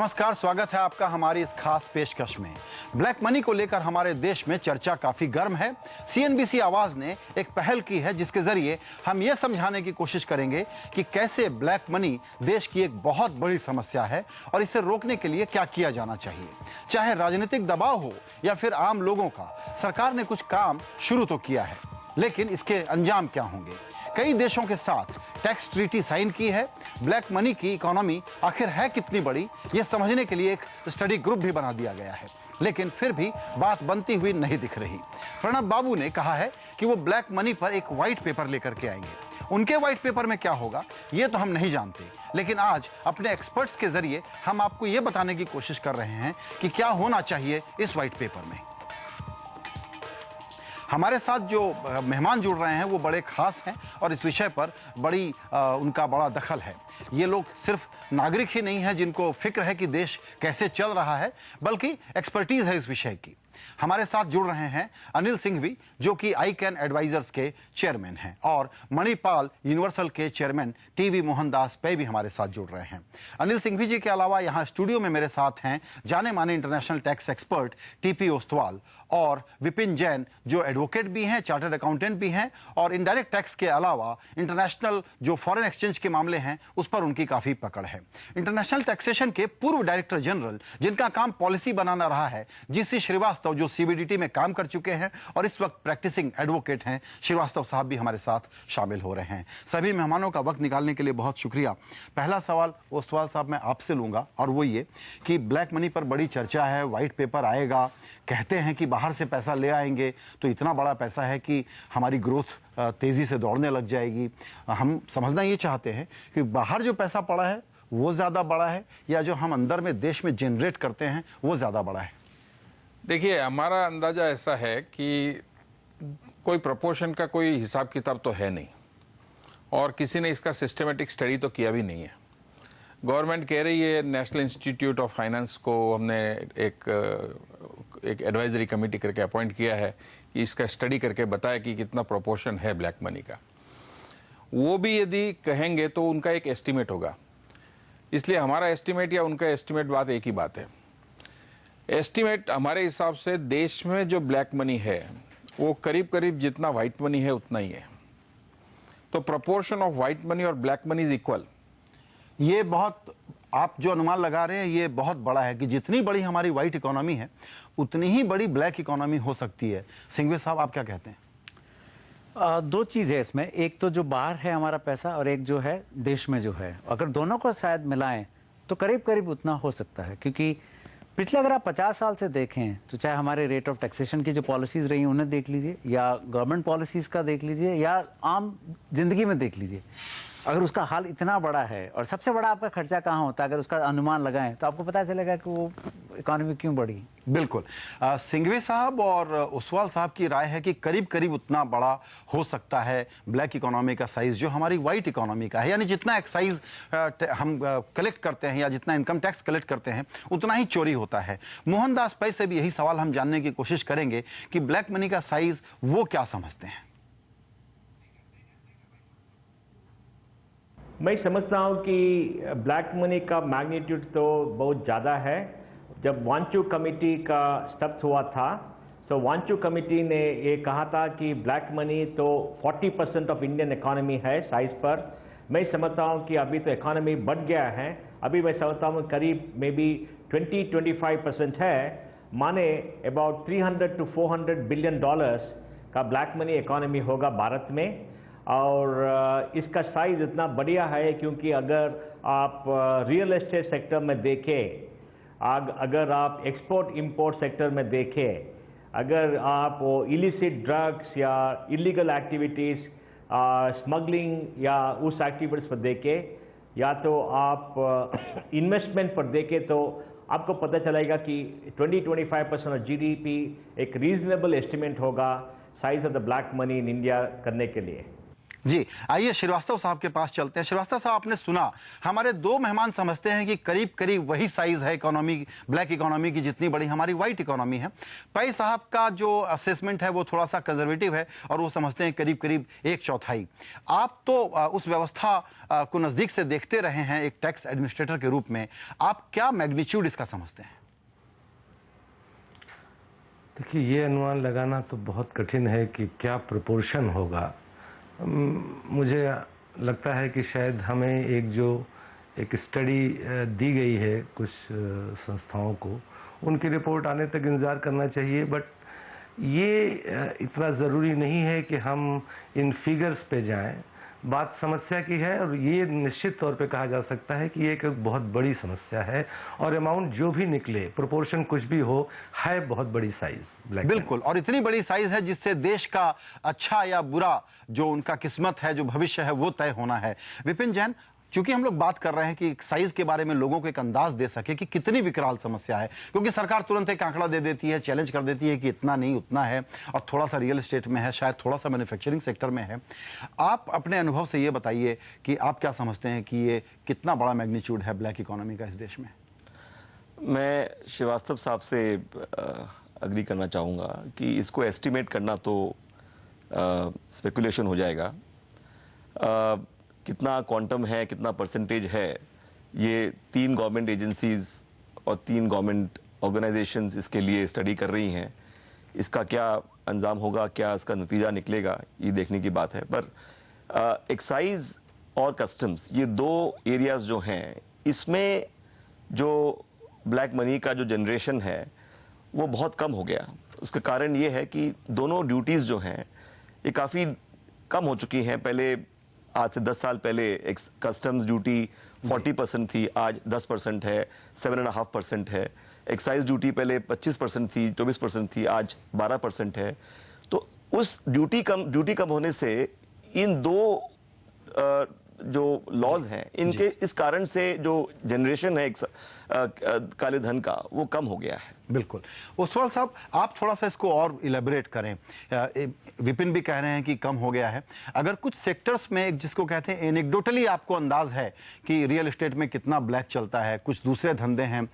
नमस्कार, स्वागत है आपका हमारी इस खास पेशकश में। ब्लैक मनी को लेकर हमारे देश में चर्चा काफी गर्म है। सीएनबीसी आवाज ने एक पहल की है जिसके जरिए हम ये समझाने की कोशिश करेंगे कि कैसे ब्लैक मनी देश की एक बहुत बड़ी समस्या है और इसे रोकने के लिए क्या किया जाना चाहिए। चाहे राजनीतिक दबाव हो या फिर आम लोगों का, सरकार ने कुछ काम शुरू तो किया है, लेकिन इसके अंजाम क्या होंगे। कई देशों के साथ टैक्स ट्रीटी साइन की है। ब्लैक मनी की इकोनॉमी आखिर है कितनी बड़ी, यह समझने के लिए एक स्टडी ग्रुप भी बना दिया गया है, लेकिन फिर भी बात बनती हुई नहीं दिख रही। प्रणब बाबू ने कहा है कि वो ब्लैक मनी पर एक व्हाइट पेपर लेकर के आएंगे। उनके व्हाइट पेपर में क्या होगा ये तो हम नहीं जानते, लेकिन आज अपने एक्सपर्ट्स के जरिए हम आपको ये बताने की कोशिश कर रहे हैं कि क्या होना चाहिए इस व्हाइट पेपर में। हमारे साथ जो मेहमान जुड़ रहे हैं वो बड़े खास हैं और इस विषय पर उनका बड़ा दखल है। ये लोग सिर्फ नागरिक ही नहीं हैं जिनको फिक्र है कि देश कैसे चल रहा है, बल्कि एक्सपर्टीज है इस विषय की। हमारे साथ जुड़ रहे हैं अनिल सिंघवी, जो कि आईकैन एडवाइजर्स के चेयरमैन हैं, और मणिपाल यूनिवर्सल के चेयरमैन टीवी मोहनदास पै भी हमारे साथ जुड़ रहे हैं। अनिल सिंघवी जी के अलावा यहाँ स्टूडियो में मेरे साथ हैं जाने माने international tax expert TP Ostwal और विपिन जैन, जो एडवोकेट भी हैं, चार्टर्ड अकाउंटेंट भी हैं, और इनडायरेक्ट टैक्स के अलावा इंटरनेशनल जो फॉरेन एक्सचेंज के मामले हैं उस पर उनकी काफी पकड़ है। इंटरनेशनल टैक्सेशन के पूर्व डायरेक्टर जनरल, जिनका काम पॉलिसी बनाना रहा है, जीसी श्रीवास्तव, जो सीबीडीटी में काम कर चुके हैं और इस वक्त प्रैक्टिसिंग एडवोकेट हैं, श्रीवास्तव साहब भी हमारे साथ शामिल हो रहे हैं। सभी मेहमानों का वक्त निकालने के लिए बहुत शुक्रिया। पहला सवाल ओस्तवाल साहब मैं आपसे लूंगा, और वो ये कि ब्लैक मनी पर बड़ी चर्चा है, व्हाइट पेपर आएगा, कहते हैं कि बाहर से पैसा ले आएंगे तो इतना बड़ा पैसा है कि हमारी ग्रोथ तेजी से दौड़ने लग जाएगी। हम समझना ये चाहते हैं कि बाहर जो पैसा पड़ा है वो ज्यादा बड़ा है या जो हम अंदर में देश में जनरेट करते हैं वो ज्यादा बड़ा है। देखिए, हमारा अंदाजा ऐसा है कि कोई प्रपोर्शन का कोई हिसाब किताब तो है नहीं, और किसी ने इसका सिस्टमेटिक स्टडी तो किया भी नहीं है। गवर्नमेंट कह रही है, नेशनल इंस्टीट्यूट ऑफ फाइनेंस को हमने एक एडवाइजरी कमेटी करके अपॉइंट किया है कि इसका स्टडी करके बताए कि कितना प्रोपोर्शन है ब्लैक मनी का। वो भी यदि कहेंगे तो उनका एक एस्टिमेट होगा, इसलिए हमारा एस्टिमेट या उनका एस्टिमेट बात एक ही बात है। एस्टिमेट हमारे हिसाब से देश में जो ब्लैक मनी है वो करीब करीब जितना व्हाइट मनी है उतना ही है, तो प्रोपोर्शन ऑफ व्हाइट मनी और ब्लैक मनी इज इक्वल। ये बहुत, आप जो अनुमान लगा रहे हैं ये बहुत बड़ा है कि जितनी बड़ी हमारी व्हाइट इकोनॉमी है उतनी ही बड़ी ब्लैक इकोनॉमी हो सकती है। सिंघवी साहब, आप क्या कहते हैं? दो चीज़ है इसमें, एक तो जो बाहर है हमारा पैसा और एक जो है देश में जो है, अगर दोनों को शायद मिलाएं तो करीब करीब उतना हो सकता है। क्योंकि पिछले अगर आप 50 साल से देखें तो चाहे हमारे रेट ऑफ टैक्सेशन की जो पॉलिसीज़ रही हैं उन्हें देख लीजिए, या गवर्नमेंट पॉलिसीज़ का देख लीजिए, या आम जिंदगी में देख लीजिए, अगर उसका हाल इतना बड़ा है और सबसे बड़ा आपका खर्चा कहाँ होता है, अगर उसका अनुमान लगाएं तो आपको पता चलेगा कि वो इकोनॉमी क्यों बढ़ी। बिल्कुल। सिंघवी साहब और ओसवाल साहब की राय है कि करीब करीब उतना बड़ा हो सकता है ब्लैक इकोनॉमी का साइज जो हमारी व्हाइट इकोनॉमी का है, यानी जितना एक्साइज हम कलेक्ट करते हैं या जितना इनकम टैक्स कलेक्ट करते हैं उतना ही चोरी होता है। मोहनदास पै से भी यही सवाल हम जानने की कोशिश करेंगे कि ब्लैक मनी का साइज वो क्या समझते हैं। मैं समझता हूं कि ब्लैक मनी का मैग्नीट्यूड तो बहुत ज़्यादा है। जब वांचू कमेटी का स्टेप्स हुआ था, तो वांचू कमेटी ने ये कहा था कि ब्लैक मनी तो 40% ऑफ इंडियन इकोनॉमी है साइज पर। मैं समझता हूं कि अभी तो इकोनॉमी बढ़ गया है, अभी मैं समझता हूं करीब मे बी 20-25% है, माने अबाउट 300 to 400 बिलियन डॉलर्स का ब्लैक मनी इकोनॉमी होगा भारत में। और इसका साइज इतना बढ़िया है क्योंकि अगर आप रियल एस्टेट सेक्टर में देखें, अगर आप एक्सपोर्ट इंपोर्ट सेक्टर में देखें, अगर आप इलिसिट ड्रग्स या इलीगल एक्टिविटीज़, स्मगलिंग या उस एक्टिविटीज़ पर देखें, या तो आप इन्वेस्टमेंट पर देखें, तो आपको पता चलेगा कि 20-25% ऑफ जीडीपी एक रीजनेबल एस्टिमेट होगा size of the black money in India करने के लिए। जी, आइए श्रीवास्तव साहब के पास चलते हैं। श्रीवास्तव साहब, आपने सुना, हमारे दो मेहमान समझते हैं कि करीब करीब वही साइज है इकोनॉमी, ब्लैक इकोनॉमी की जितनी बड़ी हमारी व्हाइट इकोनॉमी है। पै साहब का जो असेसमेंट है वो थोड़ा सा कंजर्वेटिव है और वो समझते हैं करीब करीब एक चौथाई। आप तो उस व्यवस्था को नजदीक से देखते रहे हैं एक टैक्स एडमिनिस्ट्रेटर के रूप में, आप क्या मैग्नीट्यूड इसका समझते हैं? देखिए, ये अनुमान लगाना तो बहुत कठिन है कि क्या प्रोपोर्शन होगा। मुझे लगता है कि शायद हमें एक स्टडी दी गई है कुछ संस्थाओं को, उनकी रिपोर्ट आने तक इंतजार करना चाहिए। बट ये इतना ज़रूरी नहीं है कि हम इन फिगर्स पे जाएं। बात समस्या की है और ये निश्चित तौर पे कहा जा सकता है कि ये एक बहुत बड़ी समस्या है और अमाउंट जो भी निकले, प्रोपोर्शन कुछ भी हो, है बहुत बड़ी साइज। बिल्कुल, और इतनी बड़ी साइज है जिससे देश का अच्छा या बुरा जो उनका किस्मत है, जो भविष्य है, वो तय होना है। विपिन जैन, चूंकि हम लोग बात कर रहे हैं कि साइज के बारे में लोगों को एक अंदाज दे सके कि कितनी विकराल समस्या है, क्योंकि सरकार तुरंत एक आंकड़ा दे देती है, चैलेंज कर देती है कि इतना नहीं उतना है, और थोड़ा सा रियल एस्टेट में है, शायद थोड़ा सा मैन्युफैक्चरिंग सेक्टर में है। आप अपने अनुभव से ये बताइए कि आप क्या समझते हैं कि ये कितना बड़ा मैग्नीट्यूड है ब्लैक इकोनॉमी का इस देश में? मैं श्रीवास्तव साहब से अग्री करना चाहूँगा कि इसको एस्टिमेट करना तो स्पेकुलेशन हो जाएगा। कितना क्वांटम है, कितना परसेंटेज है, ये 3 गवर्नमेंट एजेंसीज और 3 गवर्नमेंट ऑर्गेनाइजेशंस इसके लिए स्टडी कर रही हैं। इसका क्या अंजाम होगा, क्या इसका नतीजा निकलेगा, ये देखने की बात है। पर एक्साइज और कस्टम्स, ये 2 एरियाज जो हैं, इसमें जो ब्लैक मनी का जो जनरेशन है वो बहुत कम हो गया। उसका कारण ये है कि दोनों ड्यूटीज़ जो हैं ये काफ़ी कम हो चुकी हैं। पहले, आज से 10 साल पहले कस्टम्स ड्यूटी 40% थी, आज 10% है, 7.5% है। एक्साइज ड्यूटी पहले 25% थी, 24% थी, आज 12% है। तो उस ड्यूटी कम होने से इन 2 जो लॉज हैं, इनके इस कारण से जो जनरेशन है काले धन का, वो कम हो गया है। बिल्कुल। ओसवाल साहब, आप थोड़ा सा इसको और इलेबोरेट करें। विपिन भी कह रहे हैं कि कम हो गया है। अगर कुछ सेक्टर्स में, जिसको कहते हैं एनेक्डोटली, आपको अंदाज है कि रियल एस्टेट में कितना ब्लैक चलता है, कुछ दूसरे धंधे हैं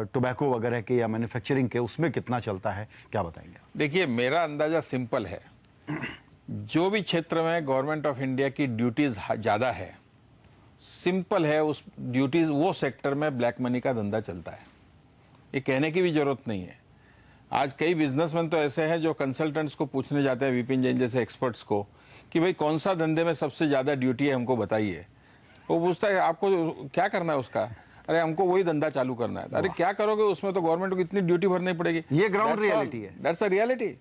टोबैको वगैरह के या मैन्युफैक्चरिंग के, उसमें कितना चलता है, क्या बताएंगे? देखिए, मेरा अंदाजा सिंपल है। जो भी क्षेत्र में गवर्नमेंट ऑफ इंडिया की ड्यूटीज ज़्यादा है, सिंपल है, उस ड्यूटीज वो सेक्टर में ब्लैक मनी का धंधा चलता है। ये कहने की भी जरूरत नहीं है। आज कई बिजनेसमैन तो ऐसे हैं जो कंसल्टेंट्स को पूछने जाते हैं, विपिन जैन जैसे एक्सपर्ट्स को, कि भाई कौन सा धंधे में सबसे ज़्यादा ड्यूटी है, हमको बताइए। वो पूछता है आपको क्या करना है उसका, अरे हमको वही धंधा चालू करना है। अरे क्या करोगे उसमें, तो गवर्नमेंट को इतनी ड्यूटी भरनी पड़ेगी। ये ग्राउंड रियलिटी है, that's a reality.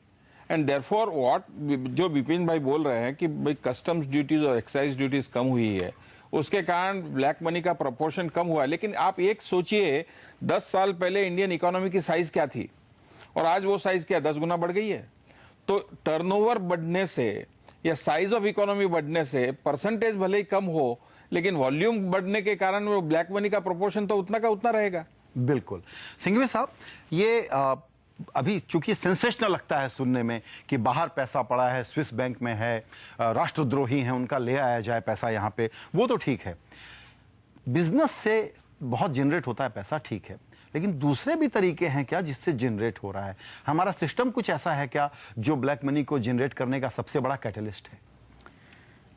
And therefore what जो विपिन भाई बोल रहे हैं कि भाई कस्टम्स ड्यूटीज और एक्साइज ड्यूटीज कम हुई है, उसके कारण ब्लैक मनी का प्रोपोर्शन कम हुआ है। लेकिन आप एक सोचिए, 10 साल पहले इंडियन इकोनॉमी की साइज क्या थी और आज वो साइज क्या 10 गुना बढ़ गई है। तो टर्नओवर बढ़ने से या साइज ऑफ इकोनॉमी बढ़ने से परसेंटेज भले ही कम हो, लेकिन वॉल्यूम बढ़ने के कारण वो ब्लैक मनी का प्रोपोर्शन तो उतना का उतना रहेगा। बिल्कुल। सिंघवी साहब, ये अभी चूंकि सेंसेशनल लगता है सुनने में कि बाहर पैसा पड़ा है, स्विस बैंक में है, राष्ट्रद्रोही हैं, उनका ले आया जाए पैसा यहाँ पे, वो तो ठीक है। बिजनेस से बहुत जनरेट होता है पैसा, ठीक है, लेकिन दूसरे भी तरीके हैं क्या जिससे जनरेट हो रहा है? हमारा सिस्टम कुछ ऐसा है क्या जो ब्लैक मनी को जनरेट करने का सबसे बड़ा कैटलिस्ट है?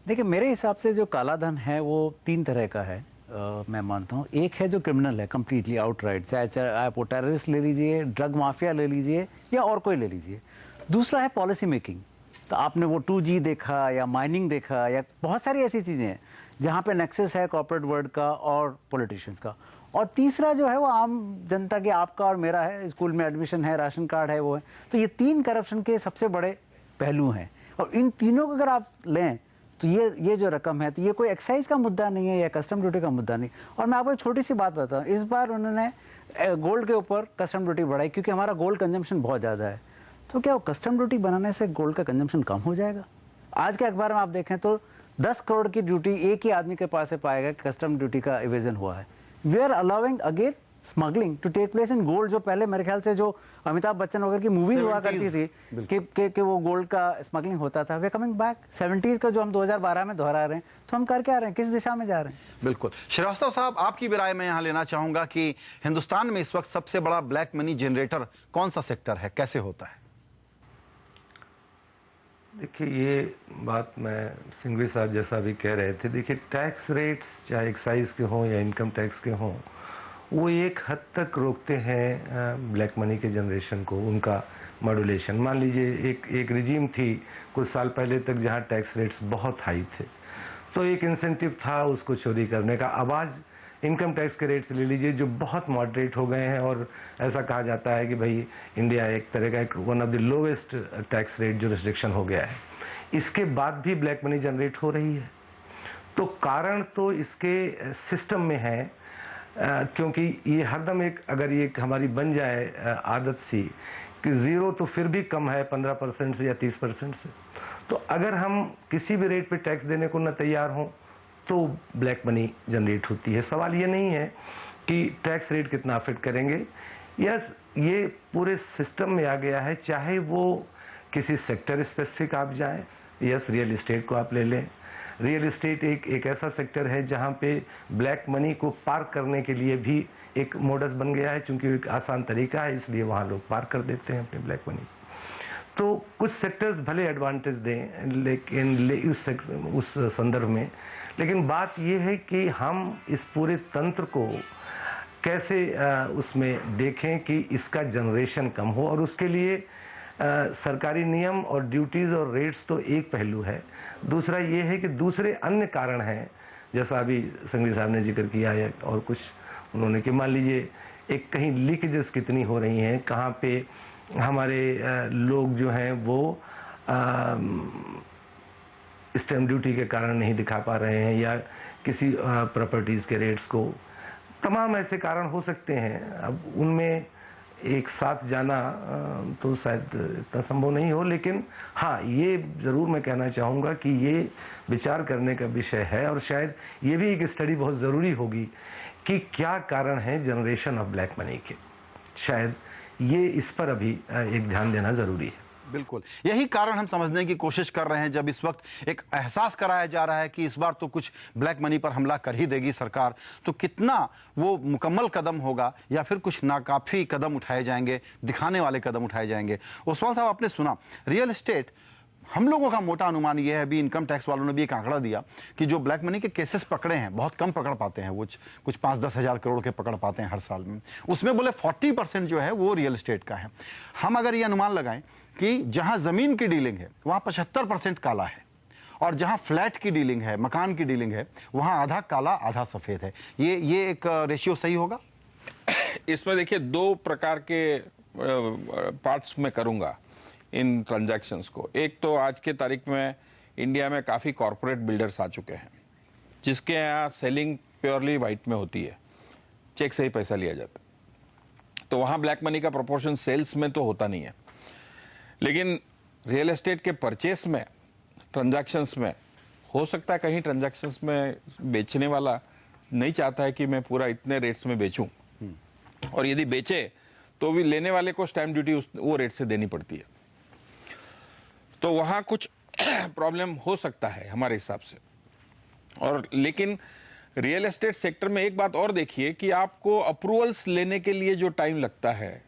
देखिए, मेरे हिसाब से जो काला धन है वो 3 तरह का है। मैं मानता हूँ, एक है जो क्रिमिनल है कंप्लीटली आउटराइट, चाहे आप वो टेररिस्ट ले लीजिए, ड्रग माफिया ले लीजिए या और कोई ले लीजिए। दूसरा है पॉलिसी मेकिंग। तो आपने वो 2G देखा या माइनिंग देखा या बहुत सारी ऐसी चीज़ें हैं जहाँ पे नेक्सस है कॉर्पोरेट वर्ल्ड का और पॉलिटिशियंस का। और तीसरा जो है वो आम जनता के, आपका और मेरा है, स्कूल में एडमिशन है, राशन कार्ड है, वो है। तो ये 3 करप्शन के सबसे बड़े पहलू हैं और इन तीनों को अगर आप लें तो ये जो रकम है, तो ये कोई एक्साइज का मुद्दा नहीं है या कस्टम ड्यूटी का मुद्दा नहीं। और मैं आपको एक छोटी सी बात बताऊं, इस बार उन्होंने गोल्ड के ऊपर कस्टम ड्यूटी बढ़ाई क्योंकि हमारा गोल्ड कंजम्पशन बहुत ज़्यादा है। तो क्या वो कस्टम ड्यूटी बनाने से गोल्ड का कंजम्पशन कम हो जाएगा? आज के अखबार में आप देखें तो 10 करोड़ की ड्यूटी एक ही आदमी के पास से पाएगा कि कस्टम ड्यूटी का इवेजन हुआ है। We are allowing again smuggling to take place in gold, जो पहले मेरे ख्याल से जो अमिताभ बच्चन वगैरह की मूवीज हुआ करती थी कि वो गोल्ड का स्मगलिंग होता था, वे कमिंग बैक 70s का जो हम 2012 में दोहरा रहे हैं, तो हम कर क्या रहे हैं, किस दिशा में जा रहे हैं? बिल्कुल। श्रीवास्तव साहब, आपकी भी राय मैं यहाँ लेना चाहूंगा कि हिंदुस्तान में इस वक्त सबसे बड़ा ब्लैक मनी जनरेटर कौन सा सेक्टर है, कैसे होता है? देखिए, ये बात मैं सिंघवी साहब जैसा भी कह रहे थे। देखिए, टैक्स रेट्स चाहे एक्साइज के हों या इनकम टैक्स के हों, वो एक हद तक रोकते हैं ब्लैक मनी के जनरेशन को, उनका मॉड्यूलेशन। मान लीजिए एक रिजीम थी कुछ साल पहले तक जहां टैक्स रेट्स बहुत हाई थे, तो एक इंसेंटिव था उसको चोरी करने का। अब आज इनकम टैक्स के रेट्स ले लीजिए जो बहुत मॉडरेट हो गए हैं, और ऐसा कहा जाता है कि भाई इंडिया एक तरह का एक one of the lowest tax rate जो रिस्ट्रिक्शन हो गया है। इसके बाद भी ब्लैक मनी जनरेट हो रही है, तो कारण तो इसके सिस्टम में है, क्योंकि ये हरदम अगर ये हमारी बन जाए आदत सी कि जीरो तो फिर भी कम है 15% से या 30% से, तो अगर हम किसी भी रेट पे टैक्स देने को न तैयार हों तो ब्लैक मनी जनरेट होती है। सवाल ये नहीं है कि टैक्स रेट कितना अफेक्ट करेंगे, यस ये पूरे सिस्टम में आ गया है। चाहे वो किसी सेक्टर स्पेसिफिक आप जाएं, यस रियल एस्टेट को आप ले लें। रियल एस्टेट एक ऐसा सेक्टर है जहां पे ब्लैक मनी को पार्क करने के लिए भी एक मोडस बन गया है, क्योंकि एक आसान तरीका है, इसलिए वहां लोग पार्क कर देते हैं अपने ब्लैक मनी। तो कुछ सेक्टर्स भले एडवांटेज दें लेकिन उस संदर्भ में, लेकिन बात यह है कि हम इस पूरे तंत्र को कैसे उसमें देखें कि इसका जनरेशन कम हो, और उसके लिए सरकारी नियम और ड्यूटीज और रेट्स तो एक पहलू है। दूसरा ये है कि दूसरे अन्य कारण हैं, जैसा अभी संघवी साहब ने जिक्र किया है और कुछ उन्होंने, कि मान लीजिए एक कहीं लीकेजेस कितनी हो रही हैं, कहाँ पे हमारे लोग जो हैं वो स्टैम्प ड्यूटी के कारण नहीं दिखा पा रहे हैं, या किसी प्रॉपर्टीज के रेट्स को, तमाम ऐसे कारण हो सकते हैं। अब उनमें एक साथ जाना तो शायद इतना संभव नहीं हो, लेकिन हाँ ये जरूर मैं कहना चाहूँगा कि ये विचार करने का विषय है, और शायद ये भी एक स्टडी बहुत ज़रूरी होगी कि क्या कारण है जनरेशन ऑफ ब्लैक मनी के। शायद ये इस पर अभी एक ध्यान देना ज़रूरी है। बिल्कुल, यही कारण हम समझने की कोशिश कर रहे हैं, जब इस वक्त एक एहसास कराया जा रहा है कि इस बार तो कुछ ब्लैक मनी पर हमला कर ही देगी सरकार, तो कितना वो मुकम्मल कदम होगा या फिर कुछ नाकाफी कदम उठाए जाएंगे, दिखाने वाले कदम उठाए जाएंगे। ओसवाल साहब, आपने सुना रियल एस्टेट, हम लोगों का मोटा अनुमान यह है, अभी इनकम टैक्स वालों ने भी एक आंकड़ा दिया कि जो ब्लैक मनी के केसेस पकड़े हैं, बहुत कम पकड़ पाते हैं, वो कुछ 5-10 हज़ार करोड़ के पकड़ पाते हैं हर साल में, उसमें बोले 40% जो है वो रियल एस्टेट का है। हम अगर ये अनुमान लगाएं कि जहां जमीन की डीलिंग है वहां 75% काला है, और जहां फ्लैट की डीलिंग है, मकान की डीलिंग है, वहां आधा काला आधा सफेद है, ये एक रेशियो सही होगा? इसमें देखिए दो प्रकार के पार्ट्स में करूंगा इन ट्रांजैक्शंस को। एक तो आज के तारीख में इंडिया में काफ़ी कॉरपोरेट बिल्डर्स आ चुके हैं जिसके यहाँ सेलिंग प्योरली वाइट में होती है, चेक से ही पैसा लिया जाता है, तो वहाँ ब्लैक मनी का प्रोपोर्शन सेल्स में तो होता नहीं है। लेकिन रियल एस्टेट के परचेस में, ट्रांजैक्शंस में हो सकता है कहीं ट्रांजैक्शंस में बेचने वाला नहीं चाहता है कि मैं पूरा इतने रेट्स में बेचूं, और यदि बेचे तो भी लेने वाले को स्टैम्प ड्यूटी वो रेट से देनी पड़ती है, तो वहाँ कुछ प्रॉब्लम हो सकता है हमारे हिसाब से। और लेकिन रियल एस्टेट सेक्टर में एक बात और देखिए कि आपको अप्रूवल्स लेने के लिए जो टाइम लगता है,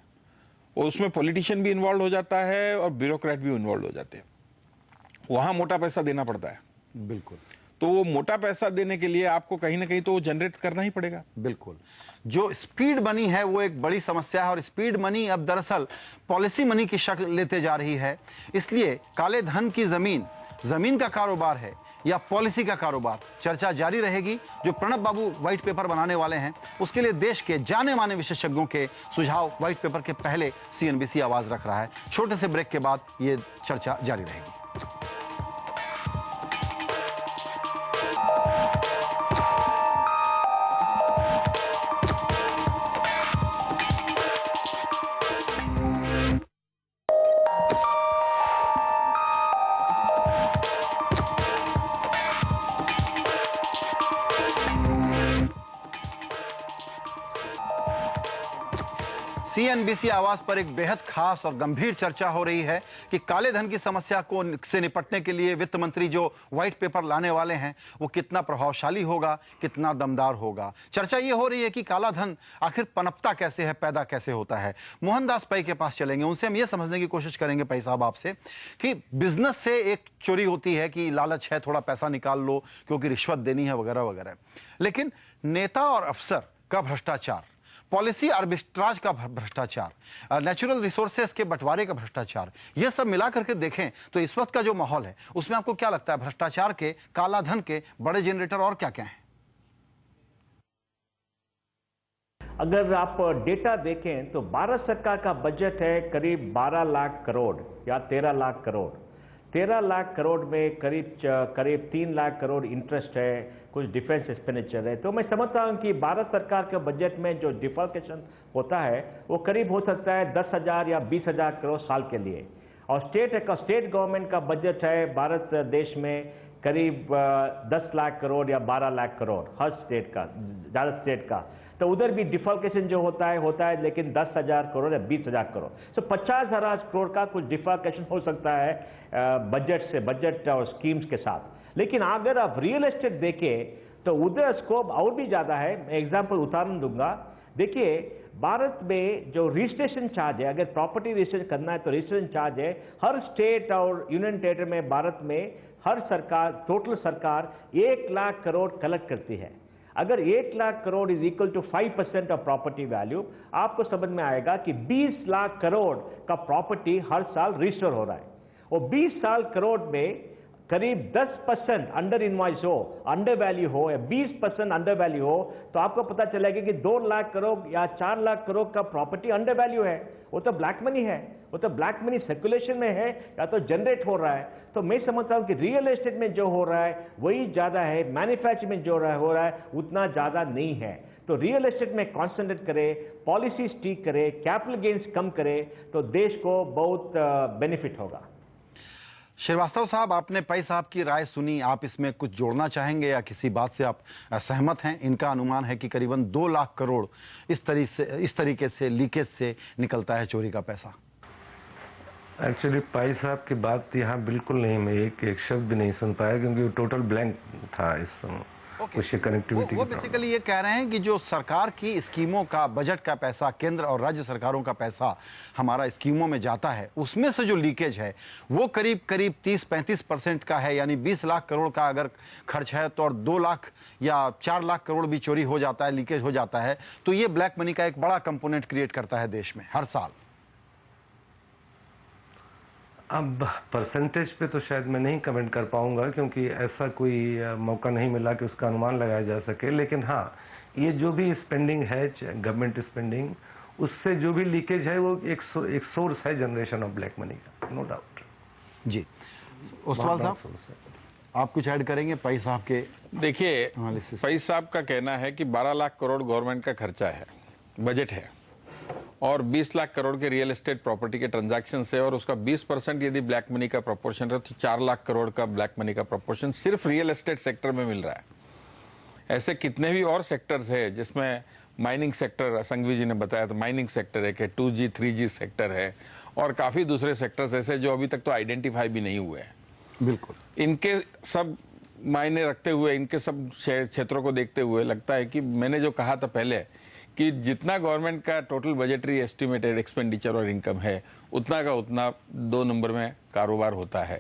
और उसमें पॉलिटिशियन भी इन्वॉल्व हो जाता है और ब्यूरोक्रेट भी इन्वॉल्व हो जाते हैं, वहां मोटा पैसा देना पड़ता है। बिल्कुल, तो वो मोटा पैसा देने के लिए आपको कहीं ना कहीं तो वो जनरेट करना ही पड़ेगा। बिल्कुल, जो स्पीड मनी है वो एक बड़ी समस्या है, और स्पीड मनी अब दरअसल पॉलिसी मनी की शक्ल लेते जा रही है। इसलिए काले धन की जमीन का कारोबार है या पॉलिसी का कारोबार, चर्चा जारी रहेगी। जो प्रणब बाबू व्हाइट पेपर बनाने वाले हैं उसके लिए देश के जाने माने विशेषज्ञों के सुझाव व्हाइट पेपर के पहले CNBC आवाज रख रहा है। छोटे से ब्रेक के बाद ये चर्चा जारी रहेगी। CNBC आवाज पर एक बेहद खास और गंभीर चर्चा हो रही है कि काले धन की समस्या को से निपटने के लिए वित्त मंत्री जो व्हाइट पेपर लाने वाले हैं वो कितना प्रभावशाली होगा, कितना दमदार होगा। चर्चा ये हो रही है कि काला धन आखिर पनपता कैसे है, पैदा कैसे होता है। मोहनदास पै के पास चलेंगे, उनसे हम ये समझने की कोशिश करेंगे पै साहब आपसे कि बिजनेस से एक चोरी होती है कि लालच है, थोड़ा पैसा निकाल लो क्योंकि रिश्वत देनी है वगैरह वगैरह, लेकिन नेता और अफसर का भ्रष्टाचार, पॉलिसी आर्बिट्राज का भ्रष्टाचार, नेचुरल रिसोर्सेस के बंटवारे का भ्रष्टाचार, यह सब मिला करके देखें तो इस वक्त का जो माहौल है उसमें आपको क्या लगता है भ्रष्टाचार के, काला धन के बड़े जनरेटर और क्या क्या हैं? अगर आप डेटा देखें तो भारत सरकार का बजट है करीब 12 लाख करोड़ या 13 लाख करोड़। 13 लाख करोड़ में करीब 3 लाख करोड़ इंटरेस्ट है, कुछ डिफेंस एक्सपेंडिचर है। तो मैं समझता हूं कि भारत सरकार के बजट में जो डिफॉल्केशन होता है वो करीब हो सकता है 10,000 या 20,000 करोड़ साल के लिए। और स्टेट गवर्नमेंट का बजट है भारत देश में करीब 10 लाख करोड़ या 12 लाख करोड़ हर स्टेट का, ज़्यादा स्टेट का। तो उधर भी डिफॉल्केशन जो होता है लेकिन 10,000 करोड़ या 20,000 करोड़, तो 50,000 करोड़ का कुछ डिफॉल्केशन हो सकता है बजट और स्कीम्स के साथ। लेकिन अगर आप रियल एस्टेट देखें तो उधर स्कोप और भी ज़्यादा है। मैं एग्जाम्पल उदाहरण दूंगा। देखिए भारत में जो रजिस्ट्रेशन चार्ज है, अगर प्रॉपर्टी रजिस्ट्रेशन करना है तो रजिस्ट्रेशन चार्ज है हर स्टेट और यूनियन टेरिटरी में भारत में हर सरकार, टोटल सरकार 1 लाख करोड़ कलेक्ट करती है। अगर 1 lakh crore is equal to 5% of property value, आपको समझ में आएगा कि 20 लाख करोड़ का प्रॉपर्टी हर साल रजिस्टर हो रहा है। और 20 साल करोड़ में करीब 10% अंडर इनवॉइस हो, अंडर वैल्यू हो या 20% अंडर वैल्यू हो, तो आपको पता चलेगा कि 2 लाख करोड़ या 4 लाख करोड़ का प्रॉपर्टी अंडर वैल्यू है। वो तो ब्लैक मनी है, वो तो ब्लैक मनी सर्कुलेशन में है या तो जनरेट हो रहा है। तो मैं समझता हूं कि रियल एस्टेट में जो हो रहा है वही ज्यादा है, मैन्युफैक्चरिंग में जो हो रहा है उतना ज्यादा नहीं है। तो रियल एस्टेट में कॉन्सेंट्रेट करें, पॉलिसी ठीक करें, कैपिटल गेन्स कम करें तो देश को बहुत बेनिफिट होगा। श्रीवास्तव साहब, आपने पै साहब की राय सुनी, आप इसमें कुछ जोड़ना चाहेंगे या किसी बात से आप सहमत हैं? इनका अनुमान है कि करीबन 2 लाख करोड़ इस तरीके से लीकेज से निकलता है चोरी का पैसा। एक्चुअली पै साहब की बात यहाँ बिल्कुल नहीं, मैं एक शब्द भी नहीं सुन पाया क्योंकि वो टोटल ब्लैंक था इस समय। वो बेसिकली ये कह रहे हैं कि जो सरकार की स्कीमों का, बजट का पैसा, केंद्र और राज्य सरकारों का पैसा हमारा स्कीमों में जाता है, उसमें से जो लीकेज है वो करीब 30-35% का है। यानी 20 लाख करोड़ का अगर खर्च है तो और 2 लाख या 4 लाख करोड़ भी चोरी हो जाता है, लीकेज हो जाता है, तो ये ब्लैक मनी का एक बड़ा कंपोनेंट क्रिएट करता है देश में हर साल। अब परसेंटेज पे तो शायद मैं नहीं कमेंट कर पाऊंगा क्योंकि ऐसा कोई मौका नहीं मिला कि उसका अनुमान लगाया जा सके। लेकिन हाँ, ये जो भी स्पेंडिंग है, गवर्नमेंट स्पेंडिंग, उससे जो भी लीकेज है वो एक सोर्स है जनरेशन ऑफ ब्लैक मनी का, नो डाउट। जी उस्ताद साहब, आप कुछ ऐड करेंगे पै साहब के? देखिए, पै साहब का कहना है कि 12 लाख करोड़ गवर्नमेंट का खर्चा है, बजट है, और 20 लाख करोड़ के रियल एस्टेट प्रॉपर्टी के ट्रांजैक्शन से, और उसका 20% यदि ब्लैक मनी का प्रोपोर्शन है तो 4 लाख करोड़ का ब्लैक मनी का प्रोपोर्शन सिर्फ रियल एस्टेट सेक्टर में मिल रहा है। ऐसे कितने भी और सेक्टर्स है जिसमें माइनिंग सेक्टर, संघवी जी ने बताया तो माइनिंग सेक्टर है कि 2G 3G सेक्टर है, और काफी दूसरे सेक्टर्स ऐसे जो अभी तक तो आइडेंटिफाई भी नहीं हुए हैं। बिल्कुल। इनके सब मायने रखते हुए, इनके सब क्षेत्रों को देखते हुए लगता है कि मैंने जो कहा था पहले कि जितना गवर्नमेंट का टोटल बजटरी एस्टिमेटेड एक्सपेंडिचर और इनकम है उतना का उतना 2 नंबर में कारोबार होता है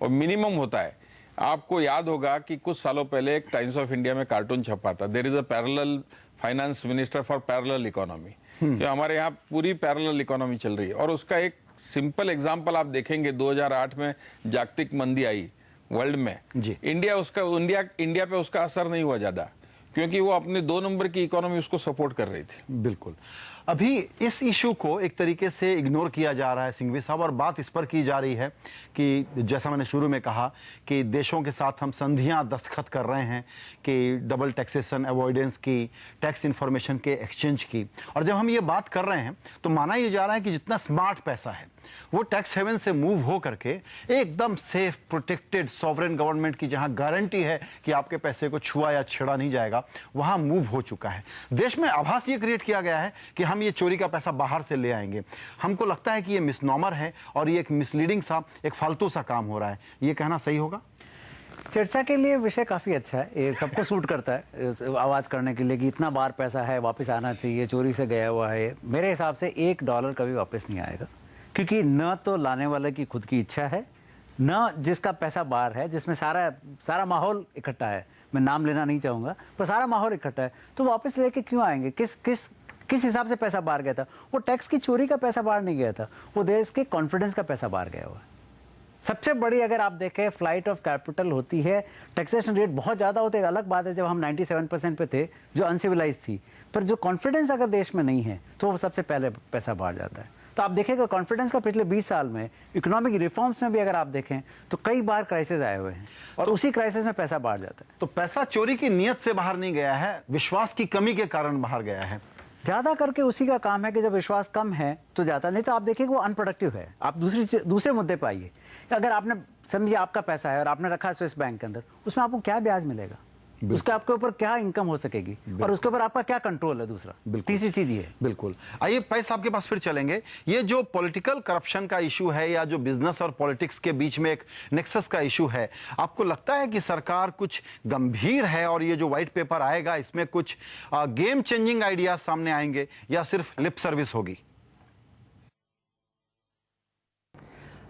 और मिनिमम होता है। आपको याद होगा कि कुछ सालों पहले एक टाइम्स ऑफ इंडिया में कार्टून छपा था, there is a parallel finance minister for parallel economy. तो हमारे यहाँ पूरी पैरेलल इकोनॉमी चल रही है, और उसका एक सिंपल एग्जाम्पल आप देखेंगे, 2008 में जागतिक मंदी आई वर्ल्ड में, इंडिया पे उसका असर नहीं हुआ ज्यादा क्योंकि वो अपने 2 नंबर की इकोनॉमी उसको सपोर्ट कर रही थी। बिल्कुल। अभी इस इशू को एक तरीके से इग्नोर किया जा रहा है सिंघवी साहब, और बात इस पर की जा रही है कि जैसा मैंने शुरू में कहा कि देशों के साथ हम संधियां दस्तखत कर रहे हैं कि डबल टैक्सेशन अवॉइडेंस की, टैक्स इंफॉर्मेशन के एक्सचेंज की, और जब हम ये बात कर रहे हैं तो माना ये जा रहा है कि जितना स्मार्ट पैसा है वो टैक्स हेवन से मूव हो करके एकदम सेफ, प्रोटेक्टेड सॉवरेन गवर्नमेंट की जहां गारंटी है कि आपके पैसे को छुआ या छेड़ा नहीं जाएगा, वहां मूव हो चुका है। देश में आभास ये क्रिएट किया गया है कि हम हम ये चोरी का पैसा बाहर से ले आएंगे। हमको लगता है कि ये मिसनॉमर है और ये एक मिसलीडिंग सा, एक फालतू सा काम हो रहा है। ये कहना सही होगा? चर्चा के लिए विषय काफ़ी अच्छा है, ये सबको सूट करता है आवाज़ करने के लिए कि इतना बार पैसा है, वापस आना चाहिए, चोरी से गया हुआ है। मेरे हिसाब से $1 कभी वापस नहीं आएगा, क्योंकि न तो लाने वाले की खुद की इच्छा है, न जिसका पैसा बाहर है, जिसमें सारा माहौल इकट्ठा है। मैं नाम लेना नहीं चाहूँगा, पर सारा माहौल इकट्ठा है, तो वापस लेके क्यों आएंगे? किस हिसाब से पैसा बाहर गया था? वो टैक्स की चोरी का पैसा बाहर नहीं गया था, वो देश के कॉन्फिडेंस का पैसा बाहर गया हुआ है। सबसे बड़ी अगर आप देखें फ्लाइट ऑफ कैपिटल होती है, टैक्सेशन रेट बहुत ज़्यादा होते हैं। अलग बात है जब हम 97% पे थे, जो अनसिविलाइज थी, पर जो कॉन्फिडेंस अगर देश में नहीं है तो वो सबसे पहले पैसा बाहर जाता है। तो आप देखेंगे कॉन्फिडेंस का पिछले 20 साल में इकोनॉमिक रिफॉर्म्स में भी अगर आप देखें तो कई बार क्राइसिस आए हुए हैं और उसी क्राइसिस में पैसा बाहर जाता है। तो पैसा चोरी की नीयत से बाहर नहीं गया है, विश्वास की कमी के कारण बाहर गया है। ज़्यादा करके उसी का काम है कि जब विश्वास कम है तो जाता नहीं। तो आप देखिए वो अनप्रोडक्टिव है। आप दूसरे मुद्दे पर आइए। अगर आपने समझिए आपका पैसा है और आपने रखा है स्विस बैंक के अंदर, उसमें आपको क्या ब्याज मिलेगा, उसके आपके ऊपर क्या इनकम हो सकेगी और उसके ऊपर आपका क्या कंट्रोल है? दूसरा तीसरी चीज ये है। बिल्कुल। आइए पै साहब के पास फिर चलेंगे। ये जो पॉलिटिकल करप्शन का इशू है या जो बिजनेस और पॉलिटिक्स के बीच में एक नेक्सस का इशू है, आपको लगता है कि सरकार कुछ गंभीर है और ये जो व्हाइट पेपर आएगा इसमें कुछ गेम चेंजिंग आइडियाज सामने आएंगे या सिर्फ लिप सर्विस होगी?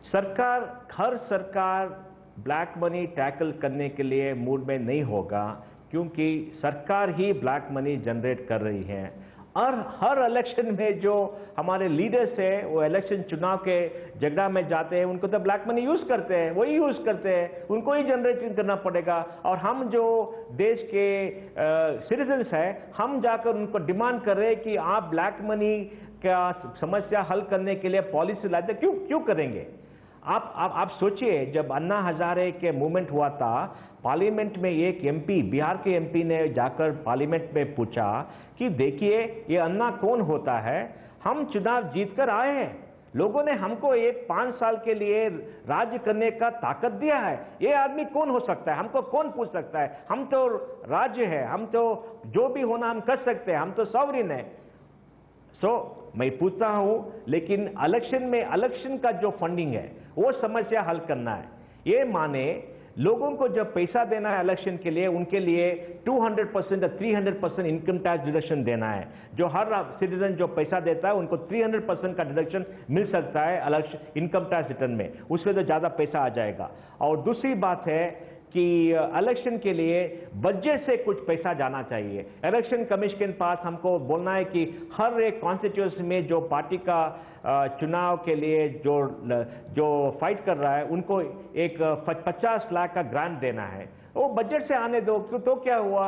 हर सरकार ब्लैक मनी टैकल करने के लिए मूड में नहीं होगा, क्योंकि सरकार ही ब्लैक मनी जनरेट कर रही है। और हर इलेक्शन में जो हमारे लीडर्स हैं वो इलेक्शन चुनाव के झगड़ा में जाते हैं, उनको तो ब्लैक मनी यूज करते हैं, वही यूज करते हैं, उनको ही जनरेट करना पड़ेगा। और हम जो देश के सिटीजन्स हैं, हम जाकर उनको डिमांड कर रहे हैं कि आप ब्लैक मनी का समस्या हल करने के लिए पॉलिसी लाते, क्यों करेंगे? आप सोचिए, जब अन्ना हजारे के मूवमेंट हुआ था, पार्लियामेंट में एक एमपी, बिहार के एमपी ने जाकर पार्लियामेंट में पूछा कि देखिए ये अन्ना कौन होता है, हम चुनाव जीतकर आए हैं, लोगों ने हमको 5 साल के लिए राज्य करने का ताकत दिया है, ये आदमी कौन हो सकता है, हमको कौन पूछ सकता है? हम तो राज्य है, हम तो जो भी होना हम कर सकते हैं, हम तो सॉवरेन है। मैं पूछता हूं, लेकिन इलेक्शन का जो फंडिंग है वो समस्या हल करना है। ये माने लोगों को जब पैसा देना है इलेक्शन के लिए, उनके लिए 200% या 300% इनकम टैक्स डिडक्शन देना है। जो हर सिटीजन जो पैसा देता है उनको 300% का डिडक्शन मिल सकता है इनकम टैक्स रिटर्न में, उसमें तो ज्यादा पैसा आ जाएगा। और दूसरी बात है कि इलेक्शन के लिए बजट से कुछ पैसा जाना चाहिए। इलेक्शन कमीशन के पास हमको बोलना है कि हर एक कॉन्स्टिट्यूंसी में जो पार्टी का चुनाव के लिए जो फाइट कर रहा है, उनको एक 50 लाख का ग्रांट देना है। वो बजट से आने दो। तो क्या हुआ,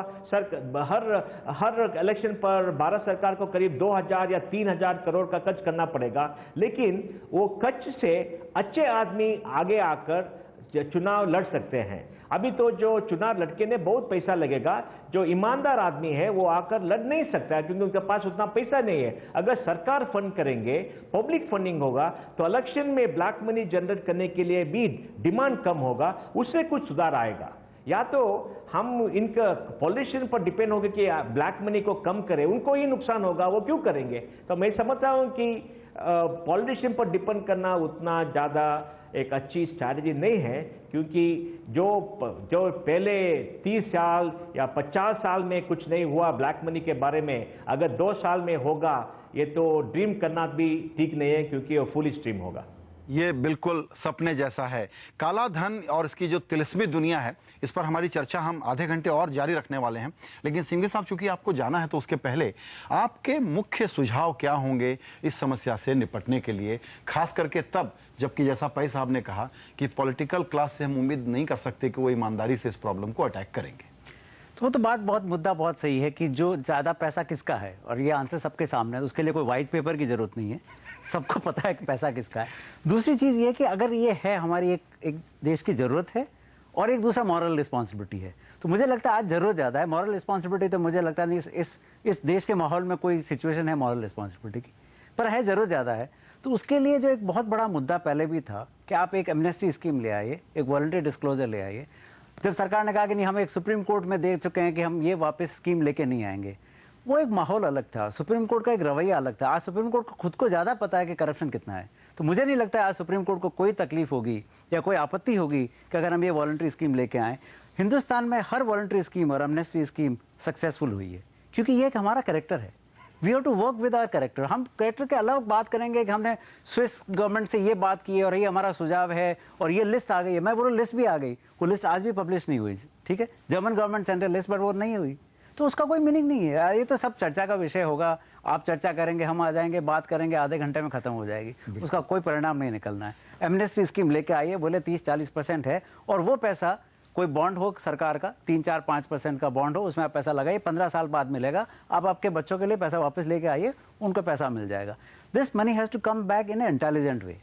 हर इलेक्शन पर भारत सरकार को करीब 2000 या 3000 करोड़ का खर्च करना पड़ेगा, लेकिन वो खर्च से अच्छे आदमी आगे आकर चुनाव लड़ सकते हैं। अभी तो जो चुनाव लड़के ने बहुत पैसा लगेगा, जो ईमानदार आदमी है वो आकर लड़ नहीं सकता क्योंकि उनके पास उतना पैसा नहीं है। अगर सरकार फंड करेंगे, पब्लिक फंडिंग होगा, तो इलेक्शन में ब्लैक मनी जनरेट करने के लिए भी डिमांड कम होगा, उससे कुछ सुधार आएगा। या तो हम इनका पॉलिटिशियन पर डिपेंड होगा कि ब्लैक मनी को कम करें, उनको ही नुकसान होगा, वो क्यों करेंगे? तो मैं समझता हूं कि पॉलिटिशियन पर डिपेंड करना उतना ज्यादा एक अच्छी स्ट्रैटेजी नहीं है, क्योंकि जो पहले 30 साल या 50 साल में कुछ नहीं हुआ ब्लैक मनी के बारे में, अगर 2 साल में होगा, ये तो ड्रीम करना भी ठीक नहीं है, क्योंकि वो फुलिश ड्रीम होगा। ये बिल्कुल सपने जैसा है। काला धन और इसकी जो तिलिस्मी दुनिया है, इस पर हमारी चर्चा हम आधे घंटे और जारी रखने वाले हैं। लेकिन सिंघवी साहब, चूंकि आपको जाना है, तो उसके पहले आपके मुख्य सुझाव क्या होंगे इस समस्या से निपटने के लिए, खास करके तब जबकि जैसा पै साहब ने कहा कि पॉलिटिकल क्लास से हम उम्मीद नहीं कर सकते कि वो ईमानदारी से इस प्रॉब्लम को अटैक करेंगे। तो वो तो मुद्दा बहुत सही है कि जो ज़्यादा पैसा किसका है, और ये आंसर सबके सामने है, तो उसके लिए कोई वाइट पेपर की जरूरत नहीं है, सबको पता है कि पैसा किसका है। दूसरी चीज़ ये कि अगर ये है हमारी एक देश की ज़रूरत है और एक दूसरा मॉरल रिस्पॉन्सिबिलिटी है, तो मुझे लगता है आज ज़रूरत ज़्यादा है। मॉरल रिस्पॉन्सिबिलिटी तो मुझे लगता नहीं इस देश के माहौल में कोई सिचुएशन है मॉरल रिस्पॉन्सिबिलिटी की, पर है ज़रूरत ज़्यादा है। तो उसके लिए जो एक बहुत बड़ा मुद्दा पहले भी था कि आप एक एमनेस्टी स्कीम ले आइए, एक वॉलंटरी डिस्क्लोजर ले आइए। जब सरकार ने कहा कि नहीं, हम एक सुप्रीम कोर्ट में दे चुके हैं कि हम ये वापस स्कीम लेके नहीं आएंगे, वो एक माहौल अलग था, सुप्रीम कोर्ट का एक रवैया अलग था। आज सुप्रीम कोर्ट को खुद को ज़्यादा पता है कि करप्शन कितना है, तो मुझे नहीं लगता आज सुप्रीम कोर्ट को कोई तकलीफ होगी या कोई आपत्ति होगी कि अगर हम ये वॉलंटरी स्कीम लेके आए। हिंदुस्तान में हर वॉलंटरी स्कीम और एमनेस्टी स्कीम सक्सेसफुल हुई है, क्योंकि ये एक हमारा कैरेक्टर है। We have to work with our character. हम कैरेक्टर के अलावा बात करेंगे कि हमने स्विस गवर्नमेंट से ये बात की है और ये हमारा सुझाव है और ये लिस्ट आ गई है। मैं बोलूँ लिस्ट भी आ गई, वो लिस्ट आज भी पब्लिश नहीं हुई, ठीक है, German government central list, but वो नहीं हुई, तो उसका कोई मीनिंग नहीं है। ये तो सब चर्चा का विषय होगा, आप चर्चा करेंगे, हम आ जाएंगे, बात करेंगे, आधे घंटे में खत्म हो जाएगी, उसका कोई परिणाम नहीं निकलना है। एमनेस्टी स्कीम लेके आइए, बोले 30-40% है, और वो पैसा कोई बॉन्ड हो सरकार का, 3-4-5% का बॉन्ड हो, उसमें आप पैसा लगाइए, 15 साल बाद मिलेगा, आप आपके बच्चों के लिए पैसा वापस लेके आइए, उनको पैसा मिल जाएगा। This money has to come back in a intelligent way,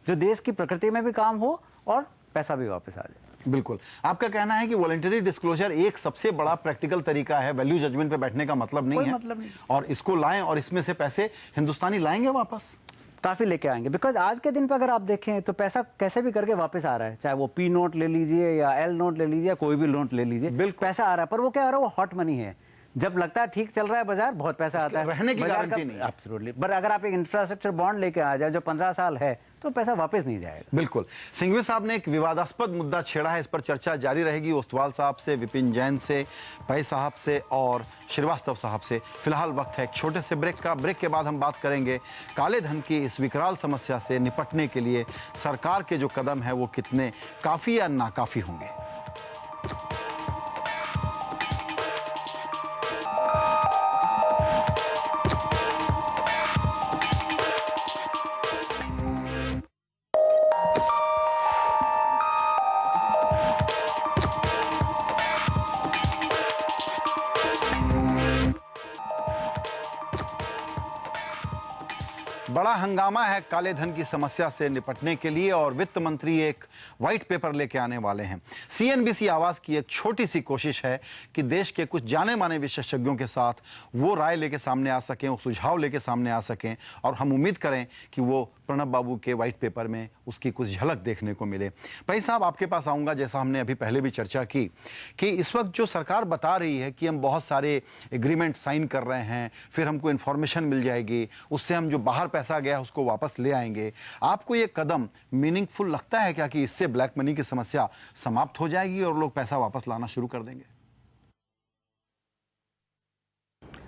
जो देश की प्रकृति में भी काम हो और पैसा भी वापस आ जाए। बिल्कुल, आपका कहना है कि वॉलंटरी डिस्क्लोजर एक सबसे बड़ा प्रैक्टिकल तरीका है, वैल्यू जजमेंट पे बैठने का मतलब नहीं है, मतलब नहीं। और इसको लाएं और इसमें से पैसे हिंदुस्तानी लाएंगे वापस, काफ़ी लेके आएंगे। बिकॉज आज के दिन पे अगर आप देखें तो पैसा कैसे भी करके वापस आ रहा है, चाहे वो पी नोट ले लीजिए या एल नोट ले लीजिए, कोई भी नोट ले लीजिए, बिल्कुल पैसा आ रहा है। पर वो क्या आ रहा है, वो हॉट मनी है। जब लगता है ठीक चल रहा है बाजार, बहुत पैसा आता है, रहने की गारंटी नहीं है। एब्सोल्युटली। पर अगर आप एक इंफ्रास्ट्रक्चर बॉन्ड लेके आ जाए जो 15 साल है, तो पैसा वापस नहीं जाएगा। बिल्कुल। सिंघवी साहब ने एक विवादास्पद मुद्दा छेड़ा है, इस पर चर्चा जारी रहेगी ओस्तवाल साहब से, विपिन जैन से, पै साहब से और श्रीवास्तव साहब से। फिलहाल वक्त है एक छोटे से ब्रेक का। ब्रेक के बाद हम बात करेंगे काले धन की इस विकराल समस्या से निपटने के लिए सरकार के जो कदम है वो कितने काफी या नाकाफी होंगे। बड़ा हंगामा है काले धन की समस्या से निपटने के लिए और वित्त मंत्री एक व्हाइट पेपर लेके आने वाले हैं। सीएनबीसी आवाज की एक छोटी सी कोशिश है कि देश के कुछ जाने माने विशेषज्ञों के साथ वो राय लेके सामने आ सकें, वो सुझाव लेके सामने आ सकें, और हम उम्मीद करें कि वो प्रणब बाबू के व्हाइट पेपर में उसकी कुछ झलक देखने को मिले। भाई साहब, आपके पास आऊँगा। जैसा हमने अभी पहले भी चर्चा की कि इस वक्त जो सरकार बता रही है कि हम बहुत सारे एग्रीमेंट साइन कर रहे हैं, फिर हमको इन्फॉर्मेशन मिल जाएगी, उससे हम जो बाहर पैसा गया उसको वापस ले आएंगे, आपको ये कदम मीनिंगफुल लगता है क्या कि इससे ब्लैक मनी की समस्या समाप्त हो जाएगी और लोग पैसा वापस लाना शुरू कर देंगे?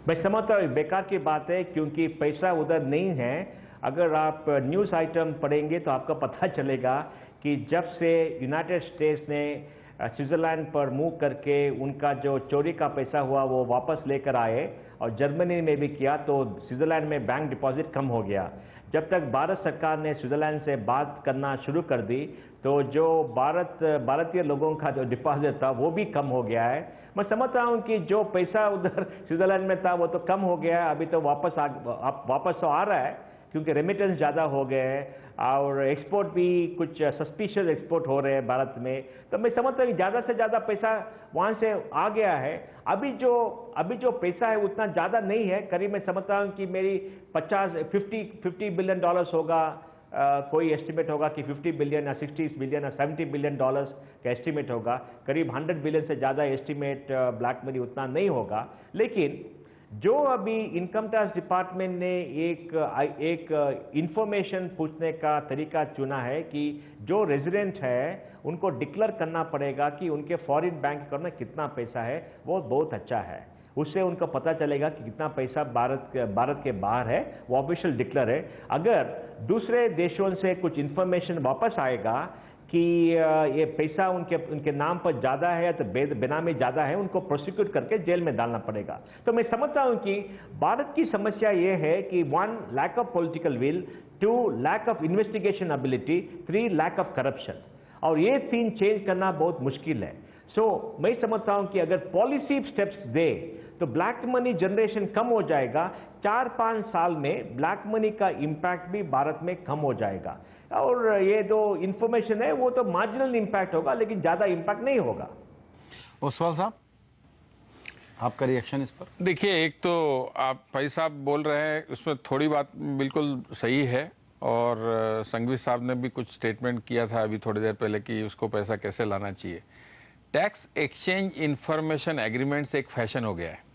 मैं समझता हूँ बेकार की बात है, क्योंकि पैसा उधर नहीं है। अगर आप न्यूज़ आइटम पढ़ेंगे तो आपको पता चलेगा कि जब से यूनाइटेड स्टेट्स ने स्विट्ज़रलैंड पर मूव करके उनका जो चोरी का पैसा हुआ वो वापस लेकर आए, और जर्मनी में भी किया, तो स्विट्ज़रलैंड में बैंक डिपॉजिट कम हो गया। जब तक भारत सरकार ने स्विट्ज़रलैंड से बात करना शुरू कर दी, तो जो भारतीय लोगों का जो डिपॉजिट था वो भी कम हो गया है। मैं समझता हूँ कि जो पैसा उधर स्विट्ज़रलैंड में था वो तो कम हो गया है, अभी तो वापस तो आ रहा है, क्योंकि रेमिटेंस ज़्यादा हो गए हैं और एक्सपोर्ट भी कुछ सस्पिशियस एक्सपोर्ट हो रहे हैं भारत में। तो मैं समझता हूँ कि ज़्यादा से ज़्यादा पैसा वहाँ से आ गया है। अभी जो पैसा है उतना ज़्यादा नहीं है, करीब मैं समझता हूँ कि मेरी 50 बिलियन डॉलर्स होगा। कोई एस्टिमेट होगा कि 50 बिलियन या 60 बिलियन या 70 बिलियन डॉलर्स का एस्टिमेट होगा। करीब 100 बिलियन से ज़्यादा एस्टिमेट ब्लैक मनी उतना नहीं होगा। लेकिन जो अभी इनकम टैक्स डिपार्टमेंट ने एक इंफॉर्मेशन पूछने का तरीका चुना है कि जो रेजिडेंट है उनको डिक्लेयर करना पड़ेगा कि उनके फॉरेन बैंक अकाउंट में कितना पैसा है, वो बहुत अच्छा है। उससे उनको पता चलेगा कि कितना पैसा भारत के बाहर है, वो ऑफिशियल डिक्लेयर है। अगर दूसरे देशों से कुछ इंफॉर्मेशन वापस आएगा कि ये पैसा उनके नाम पर ज़्यादा है या तो बेनामी ज़्यादा है, उनको प्रोसिक्यूट करके जेल में डालना पड़ेगा। तो मैं समझता हूँ कि भारत की समस्या ये है कि 1 lack of political will, 2 lack of investigation ability, 3 lack of corruption, और ये 3 चेंज करना बहुत मुश्किल है। सो मैं समझता हूँ कि अगर पॉलिसी स्टेप्स दे तो ब्लैक मनी जनरेशन कम हो जाएगा। 4-5 साल में ब्लैक मनी का इम्पैक्ट भी भारत में कम हो जाएगा, और ये जो इंफॉर्मेशन है वो तो मार्जिनल इम्पैक्ट होगा, लेकिन ज्यादा इम्पैक्ट नहीं होगा। ओसवाल साहब, आपका रिएक्शन इस पर? देखिए, एक तो आप भाई साहब बोल रहे हैं उसमें थोड़ी बात बिल्कुल सही है, और संघवी साहब ने भी कुछ स्टेटमेंट किया था अभी थोड़ी देर पहले कि उसको पैसा कैसे लाना चाहिए। टैक्स एक्सचेंज इंफॉर्मेशन एग्रीमेंट से एक फैशन हो गया है।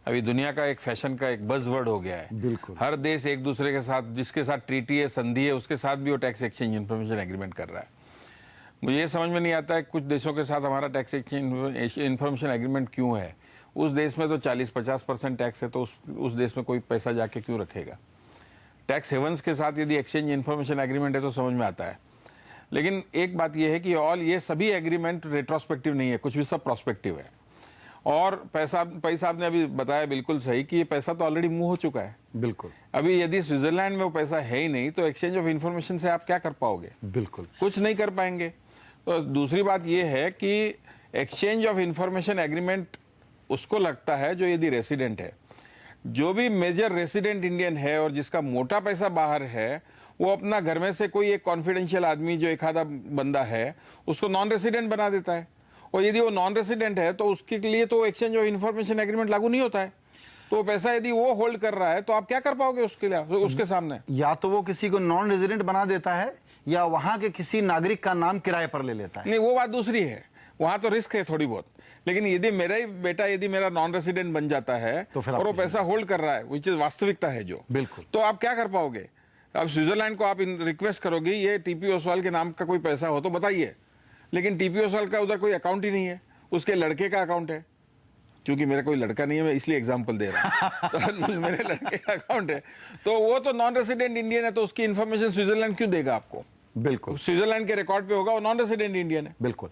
अभी दुनिया का एक फैशन का एक बज़वर्ड हो गया है। बिल्कुल। हर देश एक दूसरे के साथ, जिसके साथ ट्रीटी है, संधि है, उसके साथ भी वो टैक्स एक्सचेंज इन्फॉर्मेशन एग्रीमेंट कर रहा है। मुझे ये समझ में नहीं आता है कुछ देशों के साथ हमारा टैक्स एक्सचेंज इन्फॉर्मेशन एग्रीमेंट क्यों है। उस देश में तो 40-50% टैक्स है, तो उस देश में कोई पैसा जाके क्यों रखेगा। टैक्स हेवंस के साथ यदि एक्सचेंज इन्फॉर्मेशन एग्रीमेंट है तो समझ में आता है। लेकिन एक बात यह है कि ये सभी एग्रीमेंट रेट्रोस्पेक्टिव नहीं है, कुछ भी सब प्रोस्पेक्टिव है। और पैसा आपने अभी बताया बिल्कुल सही कि ये पैसा तो ऑलरेडी मूव हो चुका है। बिल्कुल। अभी यदि स्विट्जरलैंड में वो पैसा है ही नहीं तो एक्सचेंज ऑफ इन्फॉर्मेशन से आप क्या कर पाओगे। बिल्कुल कुछ नहीं कर पाएंगे। तो दूसरी बात यह है कि एक्सचेंज ऑफ इन्फॉर्मेशन एग्रीमेंट उसको लगता है जो यदि रेसिडेंट है। जो भी मेजर रेसिडेंट इंडियन है और जिसका मोटा पैसा बाहर है, वो अपना घर में से कोई एक कॉन्फिडेंशियल आदमी जो एक आधा बंदा है उसको नॉन रेसिडेंट बना देता है। और यदि वो नॉन रेसिडेंट है तो उसके लिए तो एक्सचेंज ऑफ इन्फॉर्मेशन एग्रीमेंट लागू नहीं होता है। तो पैसा यदि वो होल्ड कर रहा है तो आप क्या कर पाओगे उसके लिए, उसके सामने। या तो वो किसी को नॉन रेजिडेंट बना देता है या वहां के किसी नागरिक का नाम किराए पर ले लेता है। नहीं, वो बात दूसरी है, वहां तो रिस्क है थोड़ी बहुत। लेकिन यदि मेरा ही बेटा यदि मेरा नॉन रेसिडेंट बन जाता है तो फिर और वो पैसा होल्ड कर रहा है, विच इज वास्तविकता है जो, बिल्कुल, तो आप क्या कर पाओगे। अब स्विट्जरलैंड को आप रिक्वेस्ट करोगे ये टीपी ओसवाल के नाम का कोई पैसा हो तो बताइए, लेकिन टीपी ओसवाल का उधर कोई अकाउंट ही नहीं है, उसके लड़के का अकाउंट है। क्योंकि मेरा कोई लड़का नहीं है, मैं इसलिए एग्जांपल दे रहा हूं। तो मेरे लड़के का अकाउंट है, तो वो तो नॉन रेसिडेंट इंडियन है, तो उसकी इन्फॉर्मेशन स्विट्जरलैंड क्यों देगा आपको। बिल्कुल, स्विट्जरलैंड के रिकॉर्ड पे होगा, वो नॉन रेसिडेंट इंडियन है। बिल्कुल।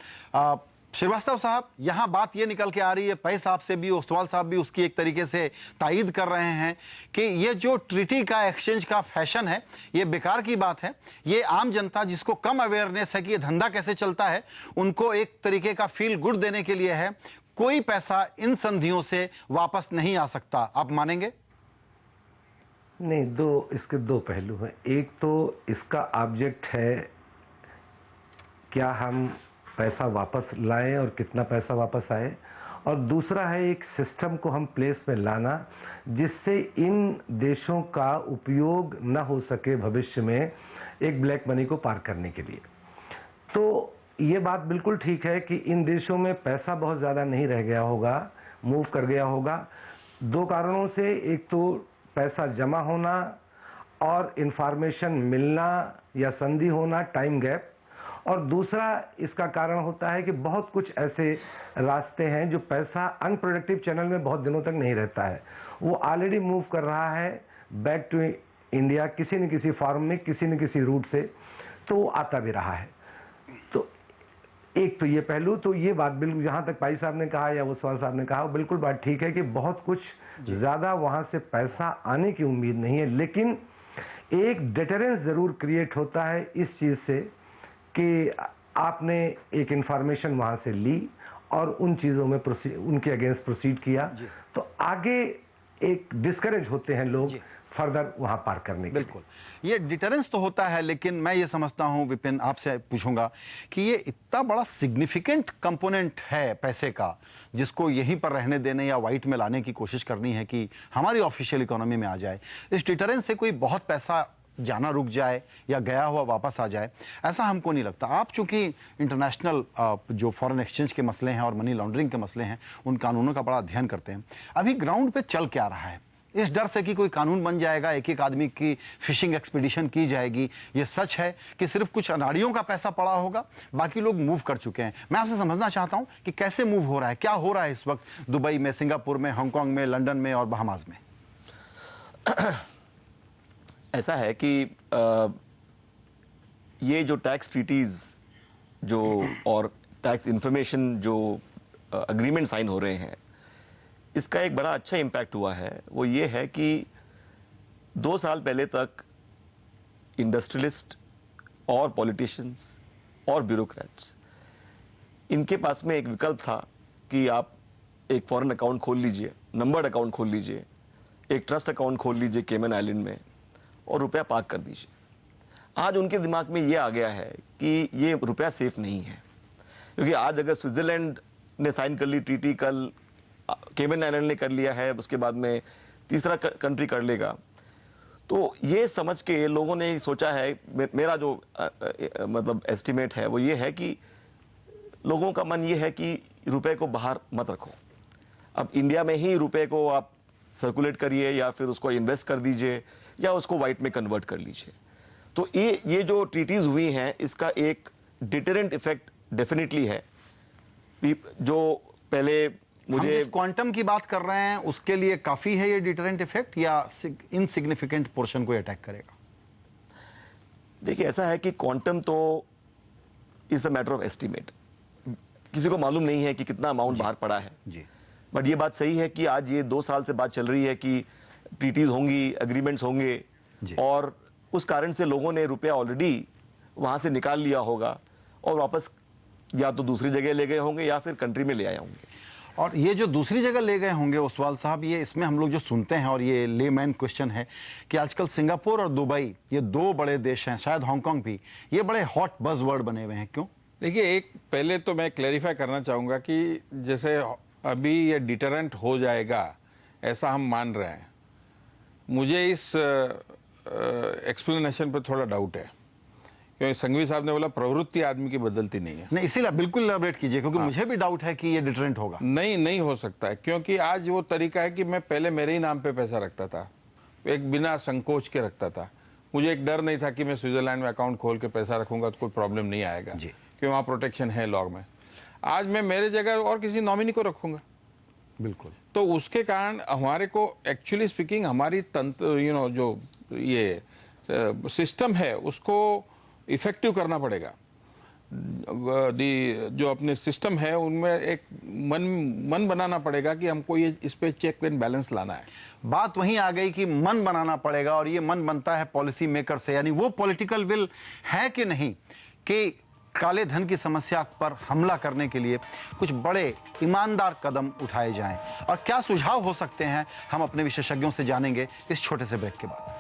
श्रीवास्तव साहब, यहां बात ये निकल के आ रही है, पै साहब से भी, ओसवाल साहब भी उसकी एक तरीके से तायीद कर रहे हैं कि ये जो ट्रीटी का एक्सचेंज का फैशन है ये बेकार की बात है। ये आम जनता जिसको कम अवेयरनेस है कि ये धंधा कैसे चलता है, उनको एक तरीके का फील गुड देने के लिए है। कोई पैसा इन संधियों से वापस नहीं आ सकता, आप मानेंगे? नहीं, इसके दो पहलू हैं। एक तो इसका ऑब्जेक्ट है क्या हम पैसा वापस लाएं और कितना पैसा वापस आए, और दूसरा है एक सिस्टम को हम प्लेस में लाना जिससे इन देशों का उपयोग न हो सके भविष्य में एक ब्लैक मनी को पार करने के लिए। तो ये बात बिल्कुल ठीक है कि इन देशों में पैसा बहुत ज़्यादा नहीं रह गया होगा, मूव कर गया होगा। दो कारणों से, एक तो पैसा जमा होना और इंफॉर्मेशन मिलना या संधि होना, टाइम गैप, और दूसरा इसका कारण होता है कि बहुत कुछ ऐसे रास्ते हैं जो पैसा अनप्रोडक्टिव चैनल में बहुत दिनों तक नहीं रहता है, वो ऑलरेडी मूव कर रहा है बैक टू इंडिया किसी न किसी फॉर्म में, किसी न किसी रूट से, तो वो आता भी रहा है। तो एक तो ये पहलू, तो ये बात बिल्कुल जहां तक पाई साहब ने कहा या ओसवाल साहब ने कहा, वो बिल्कुल बात ठीक है कि बहुत कुछ ज्यादा वहां से पैसा आने की उम्मीद नहीं है, लेकिन एक डिटरेंस जरूर क्रिएट होता है इस चीज से कि आपने एक इंफॉर्मेशन वहां से ली और उन चीजों में उनके अगेंस्ट प्रोसीड किया, तो आगे एक डिस्करेज होते हैं लोग फर्दर वहां पार करने के। बिल्कुल, ये डिटरेंस तो होता है, लेकिन मैं ये समझता हूं, विपिन आपसे पूछूंगा कि ये इतना बड़ा सिग्निफिकेंट कंपोनेंट है पैसे का, जिसको यहीं पर रहने देने या वाइट में लाने की कोशिश करनी है कि हमारी ऑफिशियल इकोनॉमी में आ जाए। इस डिटरेंस से कोई बहुत पैसा जाना रुक जाए या गया हुआ वापस आ जाए, ऐसा हमको नहीं लगता। आप चूंकि इंटरनेशनल जो फॉरेन एक्सचेंज के मसले हैं और मनी लॉन्ड्रिंग के मसले हैं, उन कानूनों का बड़ा अध्ययन करते हैं। अभी ग्राउंड पे चल क्या रहा है? इस डर से कि कोई कानून बन जाएगा, एक एक आदमी की फिशिंग एक्सपीडिशन की जाएगी, ये सच है कि सिर्फ कुछ अनाड़ियों का पैसा पड़ा होगा, बाकी लोग मूव कर चुके हैं? मैं आपसे समझना चाहता हूं कि कैसे मूव हो रहा है, क्या हो रहा है इस वक्त दुबई में, सिंगापुर में, हांगकांग में, लंदन में और बहामास में? ऐसा है कि ये जो टैक्स ट्रीटीज जो और टैक्स इंफॉर्मेशन जो अग्रीमेंट साइन हो रहे हैं, इसका एक बड़ा अच्छा इम्पैक्ट हुआ है। वो ये है कि 2 साल पहले तक इंडस्ट्रियलिस्ट और पॉलिटिशियंस और ब्यूरोक्रेट्स, इनके पास में एक विकल्प था कि आप एक फॉरेन अकाउंट खोल लीजिए, नंबर्ड अकाउंट खोल लीजिए, एक ट्रस्ट अकाउंट खोल लीजिए केमन आइलैंड में और रुपया पार्क कर दीजिए। आज उनके दिमाग में ये आ गया है कि ये रुपया सेफ नहीं है, क्योंकि आज अगर स्विट्जरलैंड ने साइन कर ली ट्रीटी, कल केमन आइलैंड ने कर लिया है, उसके बाद में तीसरा कंट्री कर लेगा, तो ये समझ के लोगों ने सोचा है, मेरा जो मतलब एस्टिमेट है वो ये है कि लोगों का मन ये है कि रुपए को बाहर मत रखो। अब इंडिया में ही रुपए को आप सर्कुलेट करिए या फिर उसको इन्वेस्ट कर दीजिए या उसको वाइट में कन्वर्ट कर लीजिए। तो ये जो ट्रीटीज हुई हैं इसका एक डिटरेंट इफेक्ट डेफिनेटली है। जो पहले हम मुझे जिस क्वांटम की बात कर रहे हैं उसके लिए काफी है ये डिटरेंट इफेक्ट, या इनसिग्निफिकेंट पोर्शन को अटैक करेगा? देखिए, ऐसा है कि क्वांटम तो is a matter of estimate, किसी को मालूम नहीं है कि कितना अमाउंट बाहर पड़ा है जी। बट ये बात सही है कि आज ये 2 साल से बात चल रही है कि ट्रीटीज होंगी, एग्रीमेंट्स होंगे जी। और उस कारण से लोगों ने रुपया ऑलरेडी वहां से निकाल लिया होगा और वापस या तो दूसरी जगह ले गए होंगे या फिर कंट्री में ले आए होंगे। और ये जो दूसरी जगह ले गए होंगे ओसवाल साहब, ये इसमें हम लोग जो सुनते हैं और ये लेमैन क्वेश्चन है कि आजकल सिंगापुर और दुबई, ये 2 बड़े देश हैं, शायद हांगकांग भी, ये बड़े हॉट बज़वर्ड बने हुए हैं, क्यों? देखिए, एक पहले तो मैं क्लैरिफाई करना चाहूँगा कि जैसे अभी ये डिटरेंट हो जाएगा ऐसा हम मान रहे हैं, मुझे इस एक्सप्लेनेशन पर थोड़ा डाउट है, क्योंकि संघवी साहब ने बोला प्रवृत्ति आदमी की बदलती नहीं है। नहीं, इसीलिए बिल्कुल इलैबोरेट कीजिए, क्योंकि मुझे भी डाउट है कि ये डिटरेंट होगा। नहीं हो सकता है, क्योंकि आज वो तरीका है कि मैं पहले मेरे ही नाम पे पैसा रखता था, एक बिना संकोच के रखता था। मुझे एक डर नहीं था कि मैं स्विट्जरलैंड में अकाउंट खोल के पैसा रखूंगा तो कोई प्रॉब्लम नहीं आएगा, क्योंकि वहाँ प्रोटेक्शन है लॉ में। आज मैं मेरे जगह और किसी नॉमिनी को रखूंगा, बिल्कुल। तो उसके कारण हमारे को एक्चुअली स्पीकिंग हमारी तंत्र जो ये सिस्टम है उसको इफेक्टिव करना पड़ेगा। जो अपने सिस्टम है उनमें एक मन बनाना पड़ेगा कि हमको ये इस पे चेक एंड बैलेंस लाना है। बात वहीं आ गई कि मन बनाना पड़ेगा, और ये मन बनता है पॉलिसी मेकर से, यानी वो पॉलिटिकल विल है कि नहीं कि काले धन की समस्या पर हमला करने के लिए कुछ बड़े ईमानदार कदम उठाए जाएं। और क्या सुझाव हो सकते हैं, हम अपने विशेषज्ञों से जानेंगे इस छोटे से ब्रेक के बाद।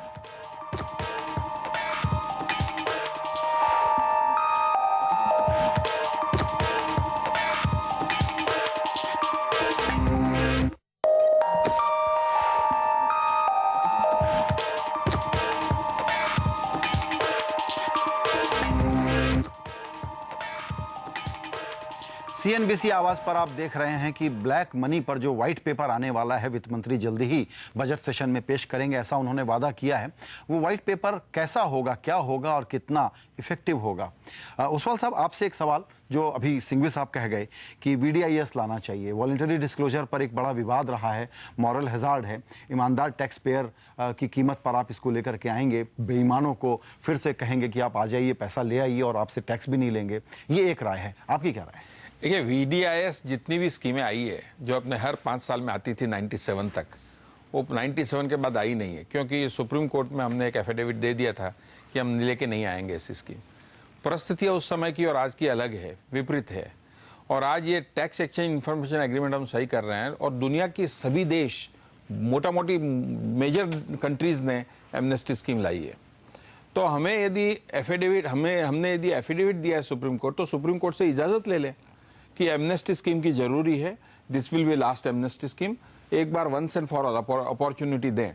सीएनबीसी आवाज पर आप देख रहे हैं कि ब्लैक मनी पर जो व्हाइट पेपर आने वाला है, वित्त मंत्री जल्दी ही बजट सेशन में पेश करेंगे, ऐसा उन्होंने वादा किया है। वो व्हाइट पेपर कैसा होगा, क्या होगा और कितना इफेक्टिव होगा? ओसवाल साहब, आपसे एक सवाल, जो अभी सिंघवी साहब कह गए कि वीडीआईएस लाना चाहिए, वॉलंटरी डिस्क्लोजर पर एक बड़ा विवाद रहा है, मॉरल हैजार्ड है, ईमानदार टैक्स पेयर की कीमत पर आप इसको लेकर के आएंगे, बेईमानों को फिर से कहेंगे कि आप आ जाइए, पैसा ले आइए और आपसे टैक्स भी नहीं लेंगे। ये एक राय है, आपकी क्या राय है? देखिए, वीडीआईएस जितनी भी स्कीमें आई है जो अपने हर 5 साल में आती थी 97 तक, वो 97 के बाद आई नहीं है, क्योंकि सुप्रीम कोर्ट में हमने एक एफिडेविट दे दिया था कि हम लेके नहीं आएंगे ऐसी स्कीम। परिस्थितियाँ उस समय की और आज की अलग है, विपरीत है। और आज ये टैक्स एक्सचेंज इंफॉर्मेशन एग्रीमेंट हम सही कर रहे हैं और दुनिया के सभी देश, मोटा मोटी मेजर कंट्रीज ने एमनेस्टी स्कीम लाई है। तो हमें यदि एफिडेविट हमने यदि एफिडेविट दिया है सुप्रीम कोर्ट, तो सुप्रीम कोर्ट से इजाजत ले लें कि एमनेस्टी स्कीम की जरूरी है, this will be last amnesty scheme, एक बार once and for all opportunity दें।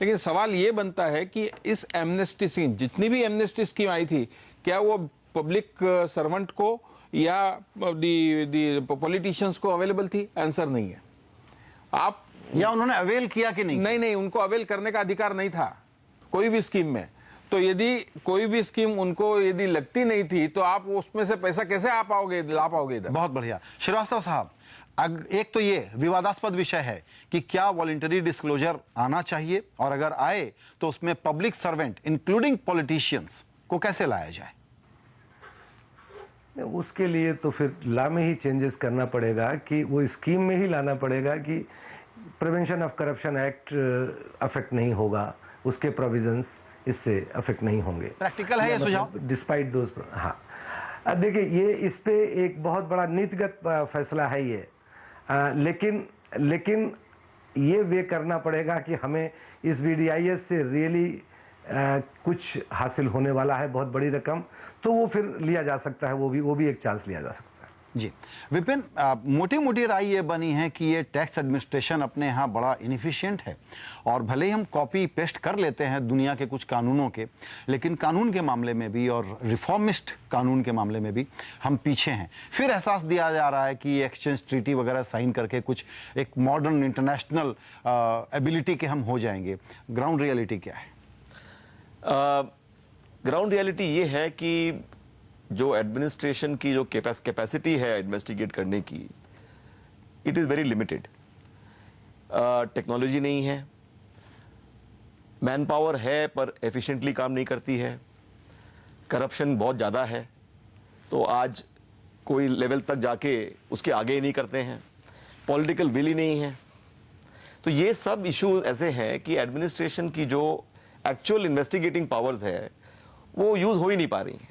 लेकिन सवाल ये बनता है कि इस एमनेस्टी स्कीम, जितनी भी एमनेस्टी स्कीम आई थी, क्या वो पब्लिक सर्वेंट को या पॉलिटिशियंस को अवेलेबल थी? आंसर नहीं है। आप या उन्होंने अवेल किया कि नहीं? नहीं, उनको अवेल करने का अधिकार नहीं था कोई भी स्कीम में। तो यदि कोई भी स्कीम उनको यदि लगती नहीं थी तो आप उसमें से पैसा कैसे ला पाओगे इधर? बहुत बढ़िया। श्रीवास्तव साहब, एक तो ये विवादास्पद विषय है कि क्या वॉलंटरी डिस्क्लोजर आना चाहिए, और अगर आए तो उसमें पब्लिक सर्वेंट इंक्लूडिंग पॉलिटिशियंस को कैसे लाया जाए? उसके लिए तो फिर लॉ में ही चेंजेस करना पड़ेगा, कि वो स्कीम में ही लाना पड़ेगा कि prevention of corruption act affect नहीं होगा, उसके प्रोविजंस इससे अफेक्ट नहीं होंगे। प्रैक्टिकल है ये सुझाव? डिस्पाइट दोज, हाँ। देखिए, ये इस पे एक बहुत बड़ा नीतिगत फैसला है ये, लेकिन ये वे करना पड़ेगा कि हमें इस वीडीआईएस से रियली कुछ हासिल होने वाला है, बहुत बड़ी रकम, तो वो फिर लिया जा सकता है, वो भी एक चांस लिया जा सकता है। जी विपिन, मोटी मोटी राय ये बनी है कि ये टैक्स एडमिनिस्ट्रेशन अपने यहाँ बड़ा इनफिशिएंट है और भले ही हम कॉपी पेस्ट कर लेते हैं दुनिया के कुछ कानूनों के, लेकिन कानून के मामले में भी और रिफॉर्मिस्ट कानून के मामले में भी हम पीछे हैं। फिर एहसास दिया जा रहा है कि एक्सचेंज ट्रीटी वगैरह साइन करके कुछ एक मॉडर्न इंटरनेशनल एबिलिटी के हम हो जाएंगे। ग्राउंड रियलिटी क्या है? ग्राउंड रियलिटी ये है कि जो एडमिनिस्ट्रेशन की जो कैपेसिटी है इन्वेस्टिगेट करने की, it is very limited. Technology नहीं है, मैन पावर है पर एफिशिएंटली काम नहीं करती है, करप्शन बहुत ज़्यादा है, तो आज कोई लेवल तक जाके उसके आगे ही नहीं करते हैं, पॉलिटिकल विल ही नहीं है। तो ये सब इश्यूज ऐसे हैं कि एडमिनिस्ट्रेशन की जो एक्चुअल इन्वेस्टिगेटिंग पावर्स है वो यूज़ हो ही नहीं पा रही हैं।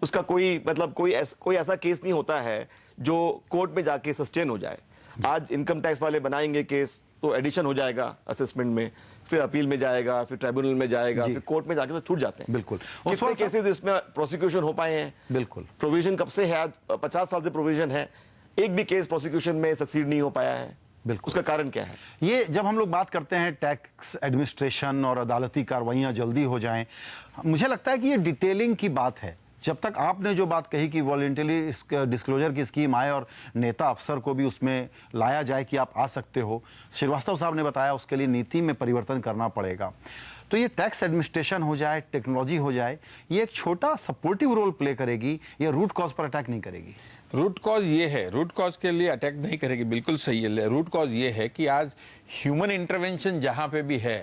उसका कोई ऐसा केस नहीं होता है जो कोर्ट में जाके सस्टेन हो जाए। आज इनकम टैक्स वाले बनाएंगे केस तो एडिशन हो जाएगा असेसमेंट में, फिर अपील में जाएगा, फिर ट्राइब्यूनल में जाएगा, फिर कोर्ट में जाके तो छूट जाते हैं। बिल्कुल। कितने केसेस इसमें प्रोसिक्यूशन हो पाए हैं? बिल्कुल। प्रोविजन कब से है? आज 50 साल से प्रोविजन है, एक भी केस प्रोसिक्यूशन में सक्सीड नहीं हो पाया है। बिल्कुल। उसका कारण क्या है? ये जब हम लोग बात करते हैं टैक्स एडमिनिस्ट्रेशन और अदालती कार्रवाइयां जल्दी हो जाएं, मुझे लगता है कि ये डिटेलिंग की बात है। जब तक आपने जो बात कही कि वॉलंटरी डिस्क्लोजर की स्कीम आए और नेता अफसर को भी उसमें लाया जाए कि आप आ सकते हो, श्रीवास्तव साहब ने बताया उसके लिए नीति में परिवर्तन करना पड़ेगा। तो ये टैक्स एडमिनिस्ट्रेशन हो जाए, टेक्नोलॉजी हो जाए, ये एक छोटा सपोर्टिव रोल प्ले करेगी, ये रूट कॉज पर अटैक नहीं करेगी। रूट कॉज ये है, रूट कॉज के लिए अटैक नहीं करेगी, बिल्कुल सही है। रूट कॉज ये है कि आज ह्यूमन इंटरवेंशन जहां पे भी है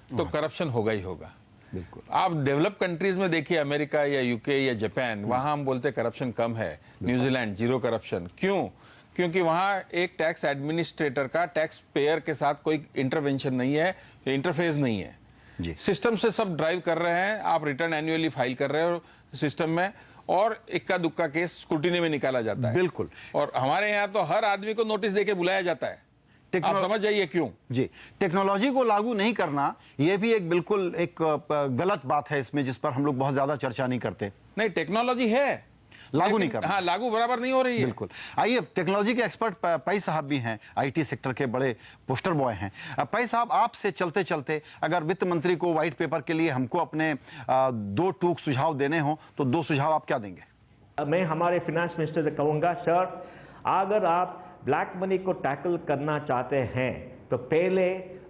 तो करप्शन होगा ही होगा। बिल्कुल। आप डेवलप कंट्रीज में देखिए, अमेरिका या यूके या जापान, वहां हम बोलते करप्शन कम है। New Zealand zero corruption. क्यों? क्योंकि वहां एक टैक्स एडमिनिस्ट्रेटर का टैक्स पेयर के साथ कोई इंटरवेंशन नहीं है, इंटरफेस नहीं है जी। सिस्टम से सब ड्राइव कर रहे हैं। आप रिटर्न एनुअली फाइल कर रहे हो सिस्टम में और इक्का दुक्का केस स्क्रूटिनी में निकाला जाता है। बिल्कुल। और हमारे यहाँ तो हर आदमी को नोटिस देके बुलाया जाता है। आप समझ जाइए क्यों। जी, टेक्नोलॉजी को लागू नहीं करना ये भी एक बिल्कुल एक गलत बात है इसमें, जिस पर हम लोग बहुत ज्यादा चर्चा नहीं करते। नहीं, टेक्नोलॉजी है, लागू नहीं करना। हाँ, लागू बराबर नहीं हो रही है। बिल्कुल। आइए, टेक्नोलॉजी के एक्सपर्ट पई साहब भी हैं, आईटी सेक्टर के बड़े पोस्टर बॉय हैं। पई साहब, आपसे चलते चलते अगर वित्त मंत्री को व्हाइट पेपर के लिए हमको अपने 2 टूक सुझाव देने हो तो 2 सुझाव आप क्या देंगे? मैं हमारे फाइनेंस मिनिस्टर से कहूंगा, सर अगर आप ब्लैक मनी को टैकल करना चाहते हैं तो पहले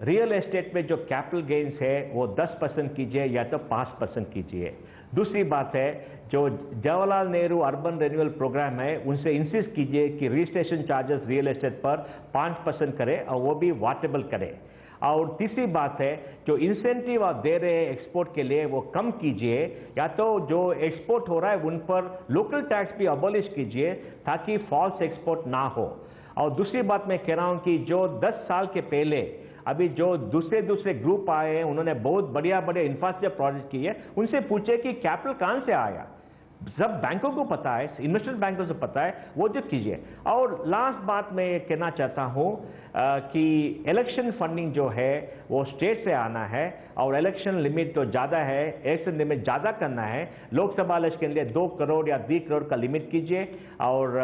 रियल एस्टेट में जो कैपिटल गेन्स है वो 10% कीजिए या तो 5% कीजिए। दूसरी बात है, जो Jawaharlal Nehru urban renewal programme है उनसे इंसिस्ट कीजिए कि रजिस्ट्रेशन चार्जेस रियल एस्टेट पर 5% करें और वो भी वाटेबल करें। और तीसरी बात है, जो इंसेंटिव आप दे रहे हैं एक्सपोर्ट के लिए वो कम कीजिए, या तो जो एक्सपोर्ट हो रहा है उन पर लोकल टैक्स भी अबॉलिश कीजिए ताकि फॉल्स एक्सपोर्ट ना हो। और दूसरी बात मैं कह रहा हूं कि जो 10 साल के पहले अभी जो दूसरे ग्रुप आए हैं उन्होंने बहुत बढ़िया इंफ्रास्ट्रक्चर प्रोजेक्ट किए, उनसे पूछे कि कैपिटल कहां से आया। सब बैंकों को पता है, इन्वेस्टमेंट बैंकों से पता है, वो जो कीजिए। और लास्ट बात मैं ये कहना चाहता हूं कि इलेक्शन फंडिंग जो है वो स्टेट से आना है और इलेक्शन लिमिट तो ज़्यादा है, इलेक्शन लिमिट ज़्यादा करना है। लोकसभा इलेक्शन के लिए 2 करोड़ या 2 करोड़ का लिमिट कीजिए और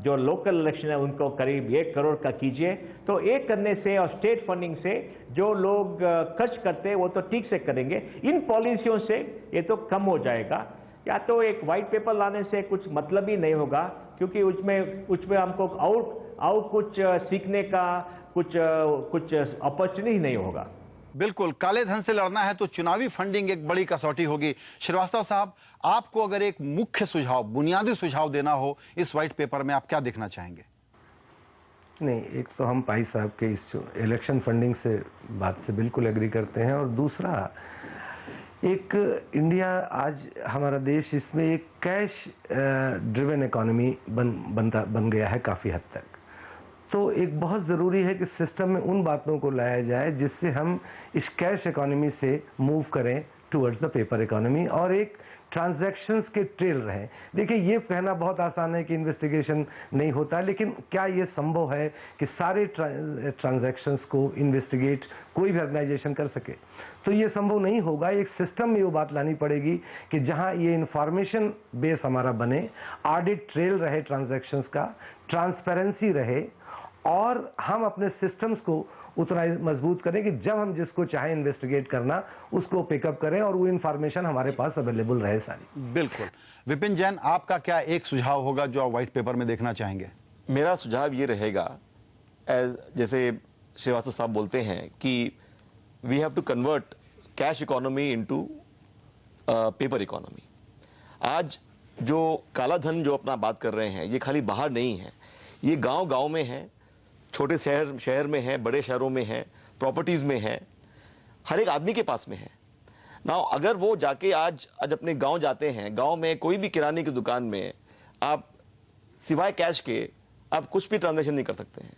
जो लोकल इलेक्शन है उनको करीब 1 करोड़ का कीजिए। तो एक करने से और स्टेट फंडिंग से जो लोग खर्च करते हैं वो तो ठीक से करेंगे। इन पॉलिसियों से ये तो कम हो जाएगा। या तो एक व्हाइट पेपर लाने से कुछ मतलब ही नहीं होगा, क्योंकि उसमें हमको और कुछ सीखने का कुछ अपॉर्चुनिटी नहीं होगा। बिल्कुल, काले धन से लड़ना है तो चुनावी फंडिंग एक बड़ी कसौटी होगी। श्रीवास्तव साहब, आपको अगर एक मुख्य सुझाव, बुनियादी सुझाव देना हो इस व्हाइट पेपर में, आप क्या देखना चाहेंगे? नहीं, एक तो हम पाई साहब के इस इलेक्शन फंडिंग से बात से बिल्कुल एग्री करते हैं, और दूसरा एक इंडिया आज हमारा देश इसमें एक कैश ड्रिवन इकोनॉमी बन गया है काफ़ी हद तक। तो एक बहुत ज़रूरी है कि सिस्टम में उन बातों को लाया जाए जिससे हम इस कैश इकोनॉमी से मूव करें टुवर्ड्स द पेपर इकोनॉमी और एक ट्रांजैक्शंस के ट्रेल रहे। देखिए, ये कहना बहुत आसान है कि इन्वेस्टिगेशन नहीं होता, लेकिन क्या ये संभव है कि सारे ट्रांजैक्शंस को इन्वेस्टिगेट कोई भी ऑर्गेनाइजेशन कर सके? तो ये संभव नहीं होगा। एक सिस्टम में वो बात लानी पड़ेगी कि जहां ये इंफॉर्मेशन बेस हमारा बने, ऑडिट ट्रेल रहे ट्रांजैक्शंस का, ट्रांसपेरेंसी रहे, और हम अपने सिस्टम्स को उतना मजबूत करें कि जब हम जिसको चाहे इन्वेस्टिगेट करना उसको पिकअप करें और वो इंफॉर्मेशन हमारे पास अवेलेबल रहे सारी। बिल्कुल। विपिन जैन, आपका क्या एक सुझाव होगा जो आप व्हाइट पेपर में देखना चाहेंगे? मेरा सुझाव ये रहेगा, जैसे श्रीवास्तव साहब बोलते हैं कि we have to convert cash economy into paper economy. आज जो काला धन जो अपना बात कर रहे हैं, ये खाली बाहर नहीं है, ये गांव-गांव में है, छोटे शहर में है, बड़े शहरों में है, प्रॉपर्टीज़ में है, हर एक आदमी के पास में है ना। अगर वो जाके आज अपने गांव जाते हैं, गांव में कोई भी किराने की दुकान में आप सिवाय कैश के आप कुछ भी ट्रांजैक्शन नहीं कर सकते हैं।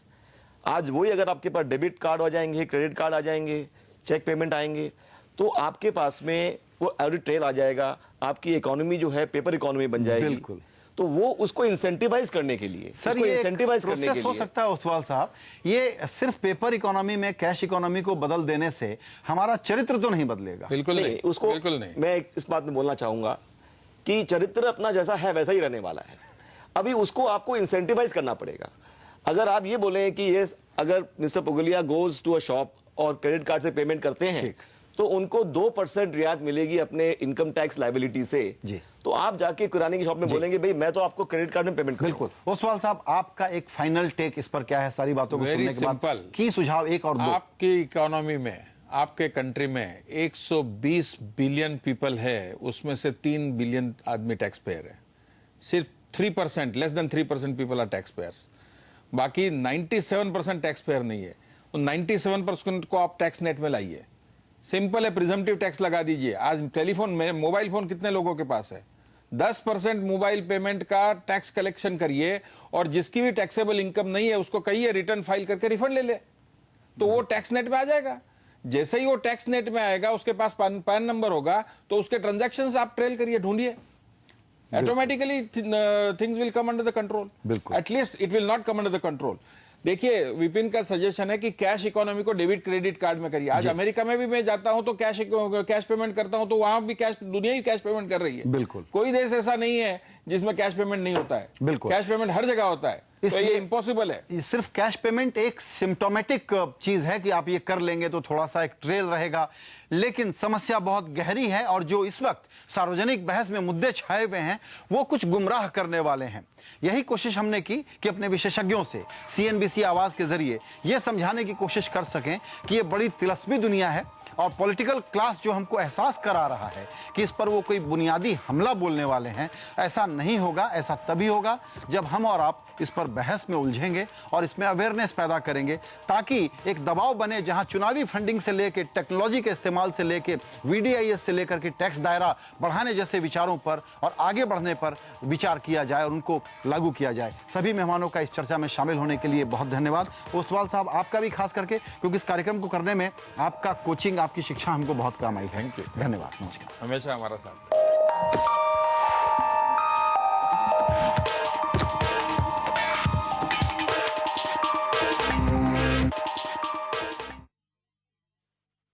आज वही अगर आपके पास डेबिट कार्ड आ जाएंगे, क्रेडिट कार्ड आ जाएंगे, चेक पेमेंट आएंगे, तो आपके पास में वो ऑडिट ट्रेल आ जाएगा, आपकी इकोनॉमी जो है पेपर इकोनॉमी बन जाएगी। बिल्कुल। तो वो उसको इंसेंटिवाइज करने के लिए, सर, ये इंसेंटिवाइज करने के लिए हो सकता है ओसवाल साहब, ये सिर्फ पेपर इकोनॉमी में कैश इकोनॉमी को बदल देने से हमारा चरित्र तो नहीं बदलेगा। बिल्कुल नहीं, उसको बिल्कुल नहीं। मैं इस बात में बोलना चाहूंगा कि चरित्र अपना जैसा है वैसा ही रहने वाला है। अभी उसको आपको इंसेंटिवाइज करना पड़ेगा। अगर आप ये बोले कि ये अगर mister Pugalia goes to a shop और क्रेडिट कार्ड से पेमेंट करते हैं तो उनको 2% रियायत मिलेगी अपने इनकम टैक्स लायबिलिटी से जी। तो आप जाके किराने की शॉप में बोलेंगे भाई मैं तो आपको क्रेडिट कार्ड में पेमेंट करूंगा। बिल्कुल। ओसवाल साहब, आपका एक फाइनल टेक इस पर क्या है? सारी बातों को Very सुनने के बाद simple। की सुझाव एक और दो। आपकी इकोनॉमी में, आपके कंट्री में 120 बिलियन पीपल है, उसमें से 3 बिलियन आदमी टैक्स पेयर है। सिर्फ 3%, less than 3% people are tax payers. बाकी 97% टैक्स पेयर नहीं है। 97% को आप टैक्स नेट में लाइए। सिंपल है, प्रिजम्पटिव टैक्स लगा दीजिए। आज टेलीफोन में मोबाइल फोन कितने लोगों के पास है? 10% मोबाइल पेमेंट का टैक्स कलेक्शन करिए और जिसकी भी टैक्सेबल इनकम नहीं है उसको कहिए रिटर्न फाइल करके रिफंड ले ले, तो वो टैक्स नेट में आ जाएगा। जैसे ही वो टैक्स नेट में आएगा, उसके पास पैन नंबर होगा, तो उसके ट्रांजैक्शंस आप ट्रेल करिए, ढूंढिए, automatically things will come under the control. बिल्कुल। At least it will not come under the control. देखिए, विपिन का सजेशन है कि कैश इकोनॉमी को डेबिट क्रेडिट कार्ड में करिए। आज अमेरिका में भी मैं जाता हूं तो कैश पेमेंट करता हूं, तो वहां भी दुनिया ही कैश पेमेंट कर रही है। बिल्कुल। कोई देश ऐसा नहीं है जिसमें कैश पेमेंट नहीं होता है। बिल्कुल। कैश पेमेंट हर जगह होता है, तो ये इम्पॉसिबल है। ये सिर्फ कैश पेमेंट एक सिम्टोमेटिक चीज है कि आप ये कर लेंगे तो थोड़ा सा एक ट्रेल रहेगा, लेकिन समस्या बहुत गहरी है और जो इस वक्त सार्वजनिक बहस में मुद्दे छाए हुए हैं वो कुछ गुमराह करने वाले हैं। यही कोशिश हमने की कि अपने विशेषज्ञों से CNBC आवाज के जरिए यह समझाने की कोशिश कर सकें कि ये बड़ी तिलस्मी दुनिया है और पॉलिटिकल क्लास जो हमको एहसास करा रहा है कि इस पर वो कोई बुनियादी हमला बोलने वाले हैं, ऐसा नहीं होगा। ऐसा तभी होगा जब हम और आप इस पर बहस में उलझेंगे और इसमें अवेयरनेस पैदा करेंगे, ताकि एक दबाव बने जहां चुनावी फंडिंग से लेकर टेक्नोलॉजी के इस्तेमाल से लेकर VDIS से लेकर के टैक्स दायरा बढ़ाने जैसे विचारों पर और आगे बढ़ने पर विचार किया जाए और उनको लागू किया जाए। सभी मेहमानों का इस चर्चा में शामिल होने के लिए बहुत धन्यवाद। ओसवाल साहब, आपका भी खास करके, क्योंकि इस कार्यक्रम को करने में आपका कोचिंग, आपकी शिक्षा हमको बहुत काम आई। Thank you. धन्यवाद। नमस्कार। हमेशा हमारा साथ।